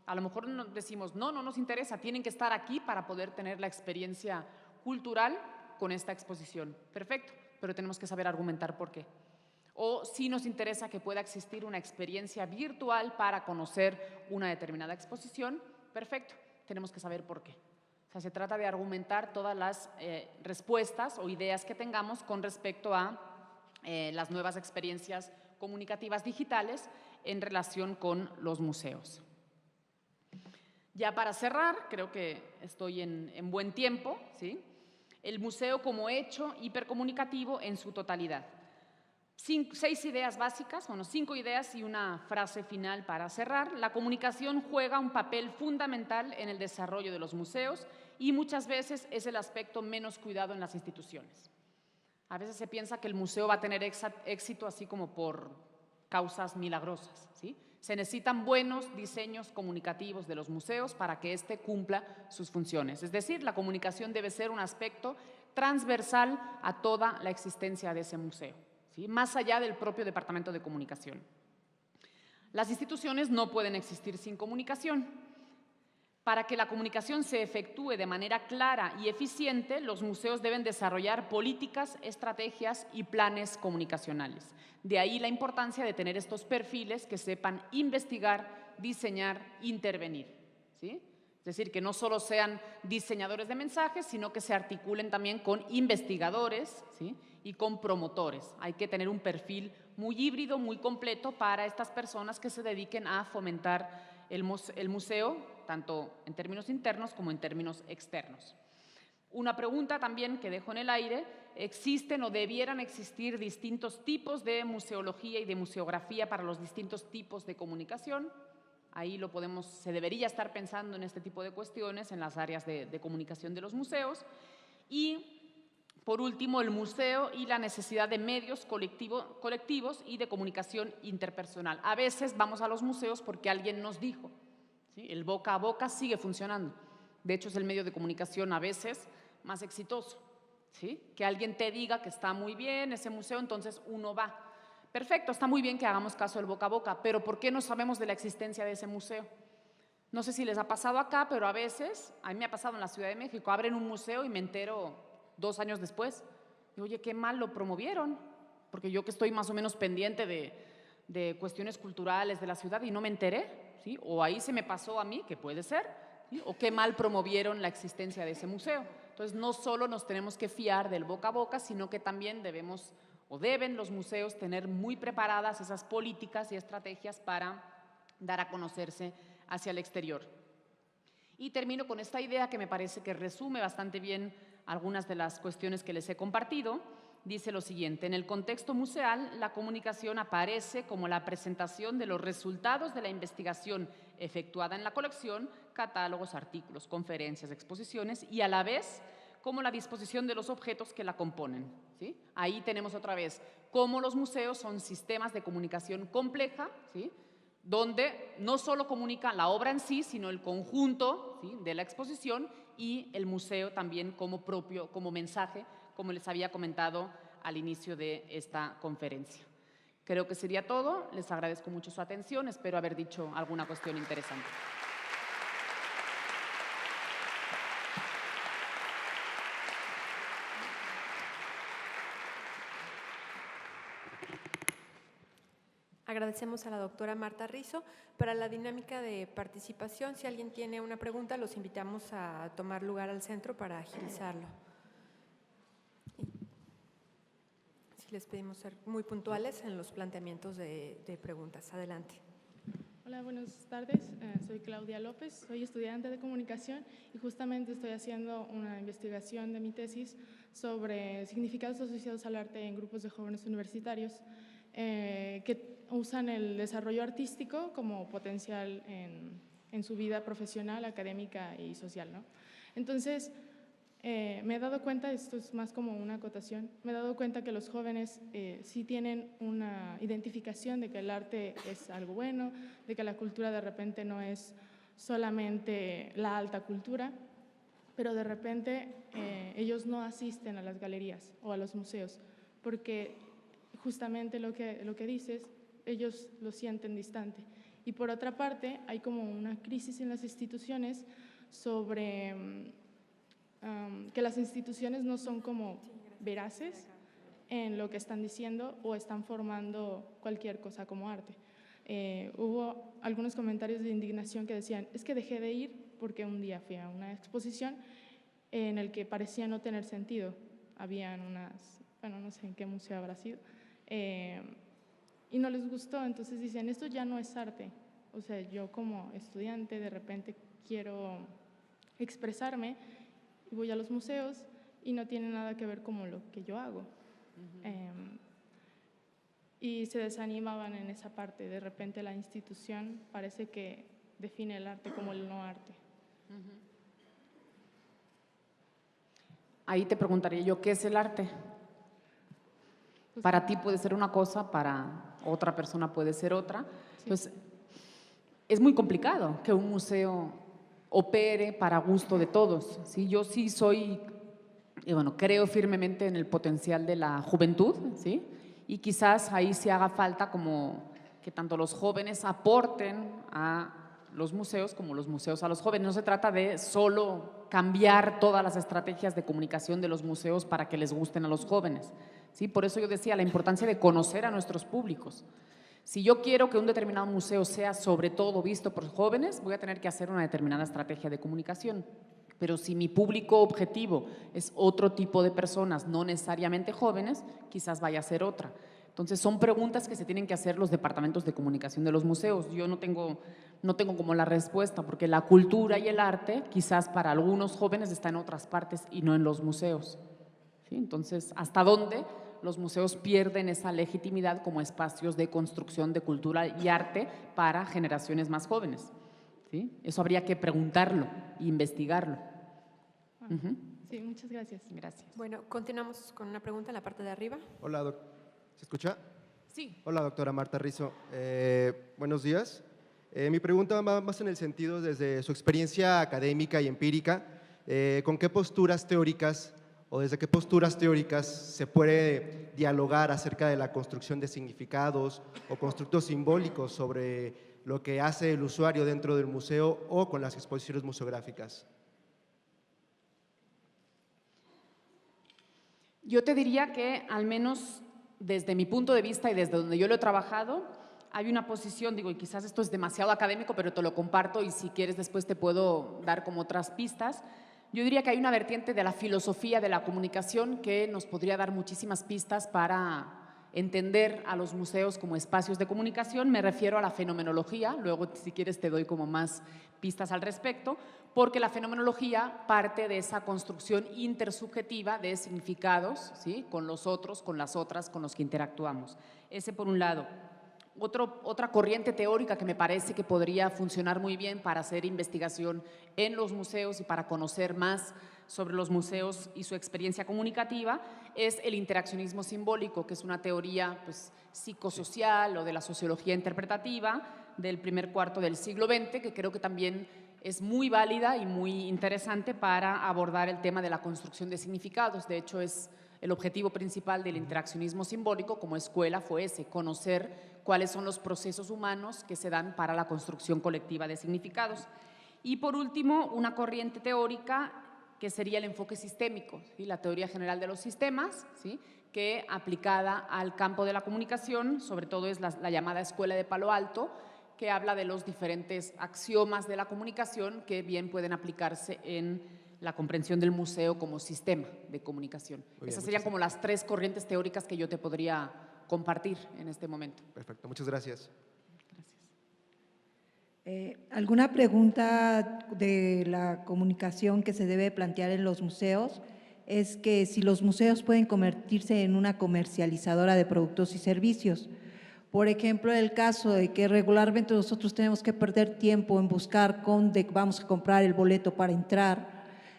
A lo mejor decimos, no nos interesa, tienen que estar aquí para poder tener la experiencia cultural con esta exposición. Perfecto, pero tenemos que saber argumentar por qué. O si nos interesa que pueda existir una experiencia virtual para conocer una determinada exposición, perfecto, tenemos que saber por qué. O sea, se trata de argumentar todas las respuestas o ideas que tengamos con respecto a las nuevas experiencias comunicativas digitales en relación con los museos. Ya para cerrar, creo que estoy en buen tiempo, ¿sí? El museo como hecho hipercomunicativo en su totalidad. 6 ideas básicas, 5 ideas y una frase final para cerrar. La comunicación juega un papel fundamental en el desarrollo de los museos y muchas veces es el aspecto menos cuidado en las instituciones. A veces se piensa que el museo va a tener éxito así como por causas milagrosas, ¿sí? Se necesitan buenos diseños comunicativos de los museos para que éste cumpla sus funciones. Es decir, la comunicación debe ser un aspecto transversal a toda la existencia de ese museo, ¿sí?, más allá del propio departamento de comunicación. Las instituciones no pueden existir sin comunicación. Para que la comunicación se efectúe de manera clara y eficiente, los museos deben desarrollar políticas, estrategias y planes comunicacionales. De ahí la importancia de tener estos perfiles que sepan investigar, diseñar, intervenir, ¿sí? Es decir, que no solo sean diseñadores de mensajes, sino que se articulen también con investigadores, ¿sí?, y con promotores. Hay que tener un perfil muy híbrido, muy completo para estas personas que se dediquen a fomentar el museo, tanto en términos internos como en términos externos. Una pregunta también que dejo en el aire: ¿existen o debieran existir distintos tipos de museología y de museografía para los distintos tipos de comunicación? Ahí se debería estar pensando en este tipo de cuestiones en las áreas de comunicación de los museos. Y, por último, el museo y la necesidad de medios colectivos y de comunicación interpersonal. A veces vamos a los museos porque alguien nos dijo, ¿sí? El boca a boca sigue funcionando. De hecho, es el medio de comunicación a veces más exitoso, ¿sí? Que alguien te diga que está muy bien ese museo, entonces uno va. Perfecto, está muy bien que hagamos caso del boca a boca, pero ¿por qué no sabemos de la existencia de ese museo? No sé si les ha pasado acá, pero a veces, a mí me ha pasado en la Ciudad de México, abren un museo y me entero 2 años después. Y, oye, qué mal lo promovieron, porque yo que estoy más o menos pendiente de cuestiones culturales de la ciudad y no me enteré, ¿sí? O ahí se me pasó a mí, que puede ser, ¿sí? O qué mal promovieron la existencia de ese museo. Entonces, no solo nos tenemos que fiar del boca a boca, sino que también deben los museos tener muy preparadas esas políticas y estrategias para dar a conocerse hacia el exterior. Y termino con esta idea que me parece que resume bastante bien algunas de las cuestiones que les he compartido. Dice lo siguiente: en el contexto museal, la comunicación aparece como la presentación de los resultados de la investigación efectuada en la colección, catálogos, artículos, conferencias, exposiciones, y a la vez como la disposición de los objetos que la componen, ¿sí? Ahí tenemos otra vez cómo los museos son sistemas de comunicación compleja, ¿sí? Donde no solo comunica la obra en sí, sino el conjunto, ¿sí?, de la exposición, y el museo también como mensaje, como les había comentado al inicio de esta conferencia. Creo que sería todo. Les agradezco mucho su atención. Espero haber dicho alguna cuestión interesante. Agradecemos a la doctora Marta Rizo. Para la dinámica de participación, si alguien tiene una pregunta, los invitamos a tomar lugar al centro para agilizarlo. Sí, les pedimos ser muy puntuales en los planteamientos de preguntas. Adelante. Hola, buenas tardes. Soy Claudia López, soy estudiante de comunicación y justamente estoy haciendo una investigación de mi tesis sobre significados asociados al arte en grupos de jóvenes universitarios que usan el desarrollo artístico como potencial en su vida profesional, académica y social, ¿no? Entonces, me he dado cuenta, esto es más como una acotación, me he dado cuenta que los jóvenes sí tienen una identificación de que el arte es algo bueno, de que la cultura de repente no es solamente la alta cultura, pero de repente ellos no asisten a las galerías o a los museos, porque justamente lo que dices, ellos lo sienten distante. Y por otra parte, hay como una crisis en las instituciones sobre que las instituciones no son como veraces en lo que están diciendo o están formando cualquier cosa como arte. Hubo algunos comentarios de indignación que decían, es que dejé de ir porque un día fui a una exposición en el que parecía no tener sentido. Habían bueno, no sé en qué museo habrá sido, y no les gustó, entonces dicen, esto ya no es arte. O sea, yo como estudiante de repente quiero expresarme y voy a los museos y no tiene nada que ver como lo que yo hago. Y se desanimaban en esa parte. De repente la institución parece que define el arte como el no arte. Ahí te preguntaría yo, ¿qué es el arte? Para ti puede ser una cosa, para otra persona puede ser otra. Sí. Entonces, es muy complicado que un museo opere para gusto de todos, ¿sí? Yo sí soy, creo firmemente en el potencial de la juventud, ¿sí? Y quizás ahí sí haga falta como que tanto los jóvenes aporten a los museos como los museos a los jóvenes. No se trata de solo cambiar todas las estrategias de comunicación de los museos para que les gusten a los jóvenes, ¿sí? Por eso yo decía la importancia de conocer a nuestros públicos. Si yo quiero que un determinado museo sea sobre todo visto por jóvenes, voy a tener que hacer una determinada estrategia de comunicación. Pero si mi público objetivo es otro tipo de personas, no necesariamente jóvenes, quizás vaya a ser otra. Entonces, son preguntas que se tienen que hacer los departamentos de comunicación de los museos. Yo no tengo como la respuesta, porque la cultura y el arte, quizás para algunos jóvenes, está en otras partes y no en los museos. ¿Sí? Entonces, ¿hasta dónde los museos pierden esa legitimidad como espacios de construcción de cultura y arte para generaciones más jóvenes? ¿Sí? Eso habría que preguntarlo e investigarlo. Sí, muchas gracias. Gracias. Bueno, continuamos con una pregunta en la parte de arriba. Hola, ¿se escucha? Sí. Hola, doctora Marta Rizo. Buenos días. Mi pregunta va más en el sentido desde su experiencia académica y empírica, ¿con qué posturas teóricas o desde qué posturas teóricas se puede dialogar acerca de la construcción de significados o constructos simbólicos sobre lo que hace el usuario dentro del museo o con las exposiciones museográficas? Yo te diría que, al menos desde mi punto de vista y desde donde yo lo he trabajado, hay una posición, digo, y quizás esto es demasiado académico, pero te lo comparto y si quieres después te puedo dar como otras pistas. Yo diría que hay una vertiente de la filosofía de la comunicación que nos podría dar muchísimas pistas para entender a los museos como espacios de comunicación. Me refiero a la fenomenología, luego si quieres te doy como más pistas al respecto, porque la fenomenología parte de esa construcción intersubjetiva de significados, ¿sí? Con los otros, con las otras, con los que interactuamos. Ese por un lado. Otra corriente teórica que me parece que podría funcionar muy bien para hacer investigación en los museos y para conocer más sobre los museos y su experiencia comunicativa es el interaccionismo simbólico, que es una teoría pues, psicosocial o de la sociología interpretativa del primer cuarto del siglo XX, que creo que también es muy válida y muy interesante para abordar el tema de la construcción de significados. De hecho, es el objetivo principal del interaccionismo simbólico como escuela fue ese, conocer cuáles son los procesos humanos que se dan para la construcción colectiva de significados. Y por último, una corriente teórica que sería el enfoque sistémico, ¿sí? La teoría general de los sistemas, ¿sí? Que aplicada al campo de la comunicación, sobre todo es la llamada Escuela de Palo Alto, que habla de los diferentes axiomas de la comunicación que bien pueden aplicarse en la comprensión del museo como sistema de comunicación. Esas serían como las tres corrientes teóricas que yo te podría compartir en este momento. Perfecto, muchas gracias. ¿Alguna pregunta de la comunicación que se debe plantear en los museos? Es que si los museos pueden convertirse en una comercializadora de productos y servicios. Por ejemplo, el caso de que regularmente nosotros tenemos que perder tiempo en buscar dónde vamos a comprar el boleto para entrar,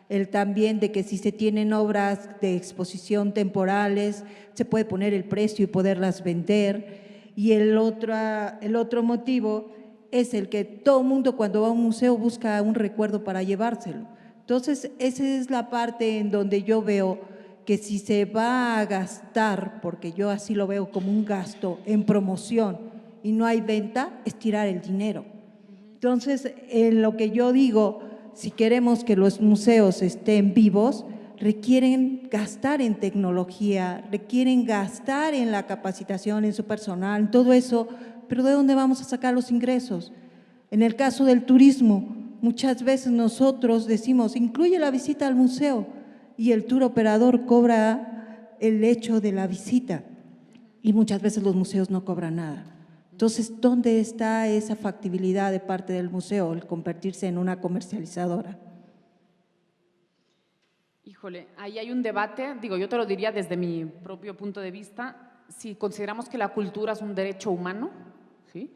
el también de que si se tienen obras de exposición temporales, se puede poner el precio y poderlas vender. Y el otro motivo es el que todo mundo cuando va a un museo busca un recuerdo para llevárselo. Entonces, esa es la parte en donde yo veo que si se va a gastar, porque yo así lo veo como un gasto en promoción y no hay venta, es tirar el dinero. Entonces, en lo que yo digo, si queremos que los museos estén vivos, requieren gastar en tecnología, requieren gastar en la capacitación, en su personal, en todo eso, pero ¿de dónde vamos a sacar los ingresos? En el caso del turismo, muchas veces nosotros decimos, incluye la visita al museo y el tour operador cobra el hecho de la visita y muchas veces los museos no cobran nada. Entonces, ¿dónde está esa factibilidad de parte del museo, el convertirse en una comercializadora? Híjole, ahí hay un debate, digo, yo te lo diría desde mi propio punto de vista, si consideramos que la cultura es un derecho humano, ¿sí?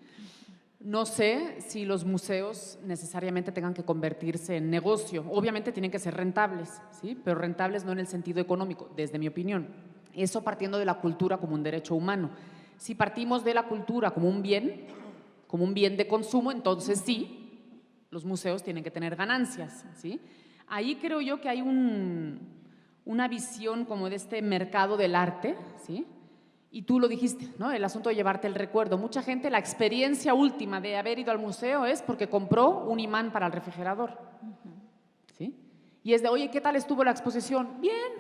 No sé si los museos necesariamente tengan que convertirse en negocio, obviamente tienen que ser rentables, ¿sí? Pero rentables no en el sentido económico, desde mi opinión, eso partiendo de la cultura como un derecho humano. Si partimos de la cultura como un bien de consumo, entonces sí, los museos tienen que tener ganancias, ¿sí? Ahí creo yo que hay una visión como de este mercado del arte, ¿sí? Y tú lo dijiste, ¿no? El asunto de llevarte el recuerdo. Mucha gente, la experiencia última de haber ido al museo es porque compró un imán para el refrigerador, ¿sí? Y es de, oye, ¿qué tal estuvo la exposición? Bien,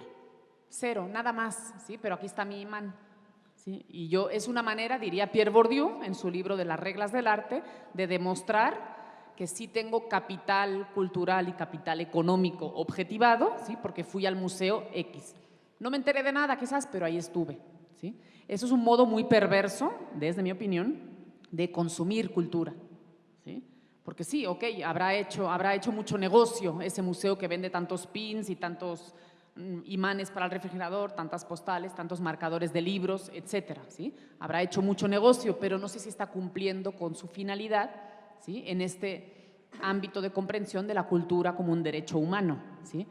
cero, nada más, ¿sí? Pero aquí está mi imán. ¿Sí? Y yo, es una manera, diría Pierre Bourdieu en su libro de las reglas del arte, de demostrar que sí tengo capital cultural y capital económico objetivado, ¿sí? Porque fui al museo X. No me enteré de nada quizás, pero ahí estuve, ¿sí? Eso es un modo muy perverso, desde mi opinión, de consumir cultura, ¿sí? Porque sí, ok, habrá hecho mucho negocio ese museo que vende tantos pins y tantos imanes para el refrigerador, tantas postales, tantos marcadores de libros, etcétera, ¿sí? Habrá hecho mucho negocio, pero no sé si está cumpliendo con su finalidad, ¿sí? En este ámbito de comprensión de la cultura como un derecho humano, ¿sí?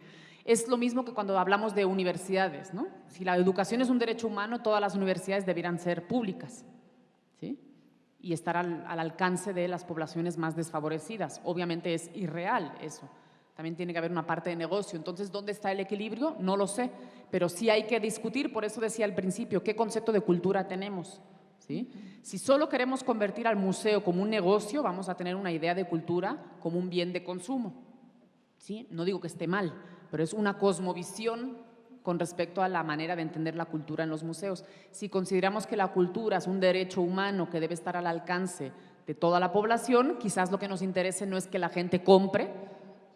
Es lo mismo que cuando hablamos de universidades, ¿no? Si la educación es un derecho humano, todas las universidades debieran ser públicas, ¿sí? Y estar al alcance de las poblaciones más desfavorecidas. Obviamente es irreal eso. También tiene que haber una parte de negocio. Entonces, ¿dónde está el equilibrio? No lo sé, pero sí hay que discutir, por eso decía al principio, ¿qué concepto de cultura tenemos? ¿Sí? Si solo queremos convertir al museo como un negocio, vamos a tener una idea de cultura como un bien de consumo, ¿sí? No digo que esté mal, pero es una cosmovisión con respecto a la manera de entender la cultura en los museos. Si consideramos que la cultura es un derecho humano que debe estar al alcance de toda la población, quizás lo que nos interese no es que la gente compre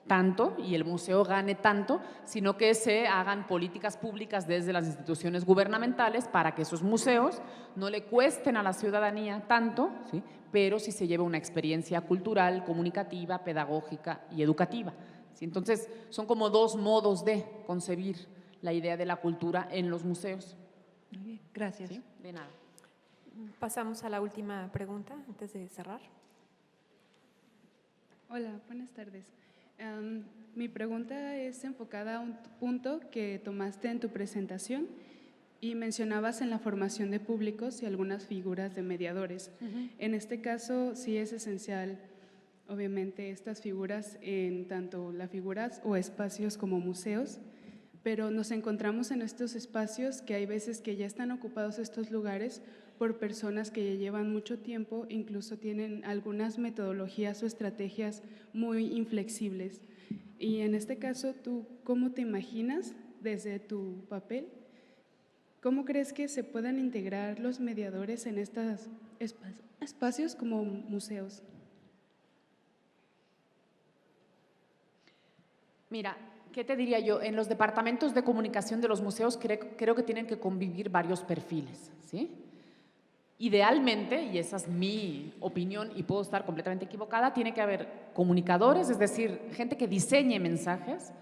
tanto y el museo gane tanto, sino que se hagan políticas públicas desde las instituciones gubernamentales para que esos museos no le cuesten a la ciudadanía tanto, ¿sí? Pero sí se lleve una experiencia cultural, comunicativa, pedagógica y educativa, ¿sí? Entonces, son como dos modos de concebir la idea de la cultura en los museos. Muy bien, gracias. ¿Sí? De nada. Pasamos a la última pregunta antes de cerrar. Hola, buenas tardes. Mi pregunta es enfocada a un punto que tomaste en tu presentación y mencionabas en la formación de públicos y algunas figuras de mediadores. En este caso, sí es esencial, obviamente, estas figuras en tanto las figuras o espacios como museos, pero nos encontramos en estos espacios que hay veces que ya están ocupados estos lugares por personas que ya llevan mucho tiempo, incluso tienen algunas metodologías o estrategias muy inflexibles. Y en este caso, ¿tú cómo te imaginas desde tu papel? ¿Cómo crees que se puedan integrar los mediadores en estos espacios como museos? Mira, ¿qué te diría yo? En los departamentos de comunicación de los museos creo que tienen que convivir varios perfiles, ¿sí? Idealmente, y esa es mi opinión y puedo estar completamente equivocada, tiene que haber comunicadores, es decir, gente que diseñe mensajes,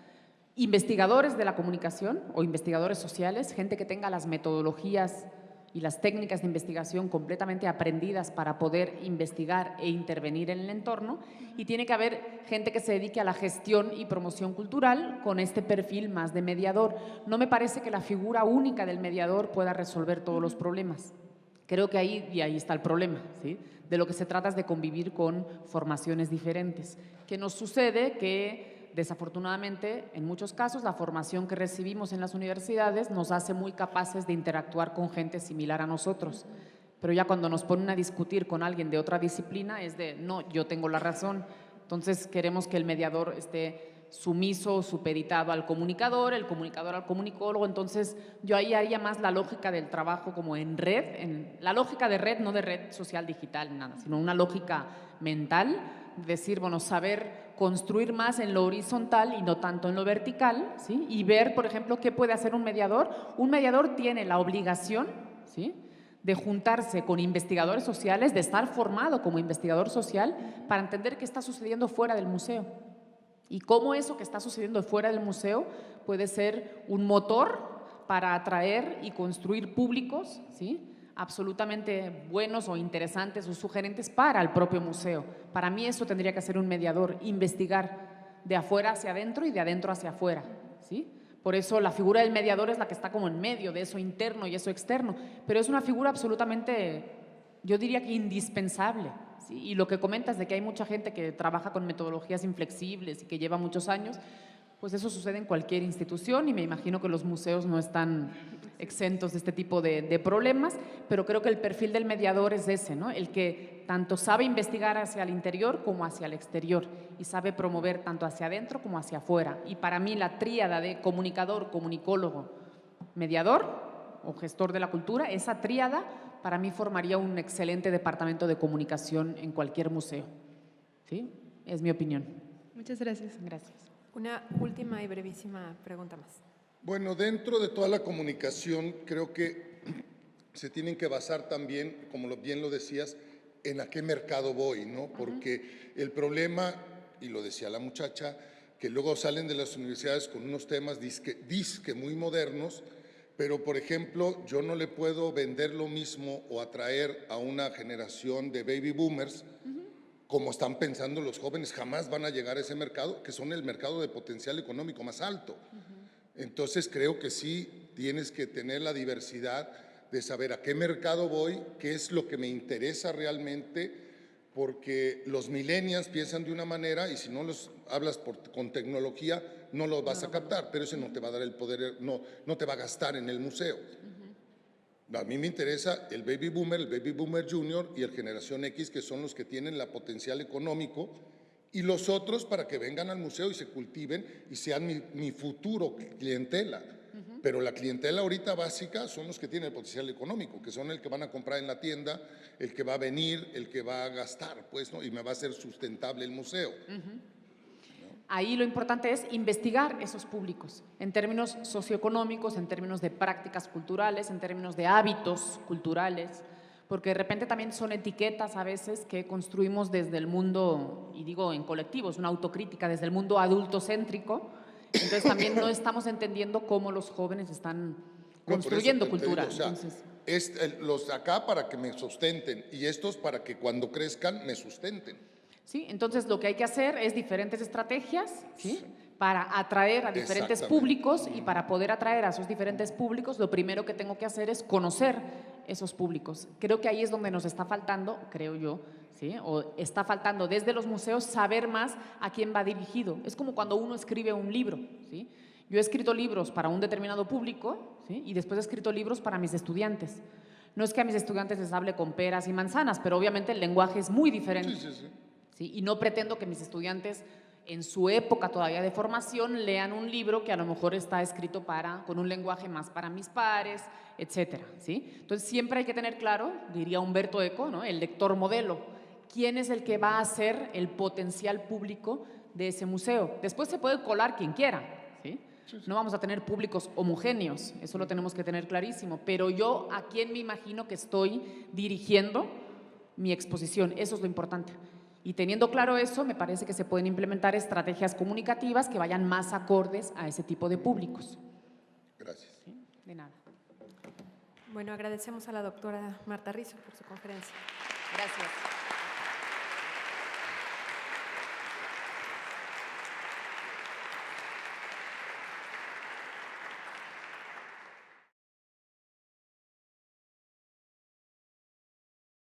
investigadores de la comunicación o investigadores sociales, gente que tenga las metodologías y las técnicas de investigación completamente aprendidas para poder investigar e intervenir en el entorno, y tiene que haber gente que se dedique a la gestión y promoción cultural con este perfil más de mediador. No me parece que la figura única del mediador pueda resolver todos los problemas. Creo que ahí está el problema, ¿sí? De lo que se trata es de convivir con formaciones diferentes. ¿Qué nos sucede? Que desafortunadamente, en muchos casos, la formación que recibimos en las universidades nos hace muy capaces de interactuar con gente similar a nosotros. Pero ya cuando nos ponen a discutir con alguien de otra disciplina es de, no, yo tengo la razón. Entonces queremos que el mediador esté sumiso, supeditado al comunicador, el comunicador al comunicólogo. Entonces yo ahí haría más la lógica del trabajo como en red, la lógica de red, no de red social digital, nada, sino una lógica mental, decir, bueno, saber construir más en lo horizontal y no tanto en lo vertical, ¿sí? Y ver, por ejemplo, qué puede hacer un mediador. Un mediador tiene la obligación, ¿sí?, de juntarse con investigadores sociales, de estar formado como investigador social para entender qué está sucediendo fuera del museo. Y cómo eso que está sucediendo fuera del museo puede ser un motor para atraer y construir públicos, ¿sí?, absolutamente buenos o interesantes o sugerentes para el propio museo. Para mí eso tendría que ser un mediador, investigar de afuera hacia adentro y de adentro hacia afuera, ¿sí? Por eso la figura del mediador es la que está como en medio de eso interno y eso externo, pero es una figura absolutamente, yo diría que indispensable. ¿Sí? Y lo que comentas de que hay mucha gente que trabaja con metodologías inflexibles y que lleva muchos años, pues eso sucede en cualquier institución y me imagino que los museos no están exentos de este tipo de problemas, pero creo que el perfil del mediador es ese, ¿no? El que tanto sabe investigar hacia el interior como hacia el exterior y sabe promover tanto hacia adentro como hacia afuera. Y para mí la tríada de comunicador, comunicólogo, mediador o gestor de la cultura, esa tríada para mí formaría un excelente departamento de comunicación en cualquier museo. ¿Sí? Es mi opinión. Muchas gracias. Gracias. Una última y brevísima pregunta más. Bueno, dentro de toda la comunicación, creo que se tienen que basar también, como bien lo decías, en a qué mercado voy, ¿no? Porque el problema, y lo decía la muchacha, que luego salen de las universidades con unos temas disque muy modernos, pero, por ejemplo, yo no le puedo vender lo mismo o atraer a una generación de baby boomers como están pensando los jóvenes. Jamás van a llegar a ese mercado, que son el mercado de potencial económico más alto. Entonces, creo que sí tienes que tener la diversidad de saber a qué mercado voy, qué es lo que me interesa realmente, porque los millennials piensan de una manera y si no los hablas con tecnología no los vas a captar, pero ese no te va a dar el poder, no te va a gastar en el museo. A mí me interesa el baby boomer junior y el generación X, que son los que tienen la potencial económico, y los otros para que vengan al museo y se cultiven y sean mi futuro clientela. Pero la clientela ahorita básica son los que tienen el potencial económico, que son el que van a comprar en la tienda, el que va a venir, el que va a gastar, pues, ¿no? Y me va a ser sustentable el museo. Ahí lo importante es investigar esos públicos en términos socioeconómicos, en términos de prácticas culturales, en términos de hábitos culturales, porque de repente también son etiquetas a veces que construimos desde el mundo, y digo en colectivo, es una autocrítica desde el mundo adultocéntrico. Entonces también no estamos entendiendo cómo los jóvenes están construyendo cultura. Digo, o sea, entonces, los de acá para que me sustenten y estos para que cuando crezcan me sustenten. ¿sí? Entonces lo que hay que hacer es diferentes estrategias, ¿sí? Para atraer a diferentes públicos, y para poder atraer a esos diferentes públicos, lo primero que tengo que hacer es conocer esos públicos. Creo que ahí es donde nos está faltando, creo yo, ¿sí? O está faltando desde los museos saber más a quién va dirigido. Es como cuando uno escribe un libro, ¿sí? Yo he escrito libros para un determinado público, ¿sí? Y después he escrito libros para mis estudiantes. No es que a mis estudiantes les hable con peras y manzanas, pero obviamente el lenguaje es muy diferente. ¿Sí? Y no pretendo que mis estudiantes en su época todavía de formación lean un libro que a lo mejor está escrito con un lenguaje más para mis pares, etcétera, ¿sí? Entonces siempre hay que tener claro, diría Humberto Eco, ¿no? El lector modelo. ¿Quién es el que va a ser el potencial público de ese museo? Después se puede colar quien quiera, ¿sí? No vamos a tener públicos homogéneos, eso lo tenemos que tener clarísimo, pero yo a quién me imagino que estoy dirigiendo mi exposición, eso es lo importante. Y teniendo claro eso, me parece que se pueden implementar estrategias comunicativas que vayan más acordes a ese tipo de públicos. Gracias. ¿Sí? De nada. Bueno, agradecemos a la doctora Marta Rizo por su conferencia. Gracias.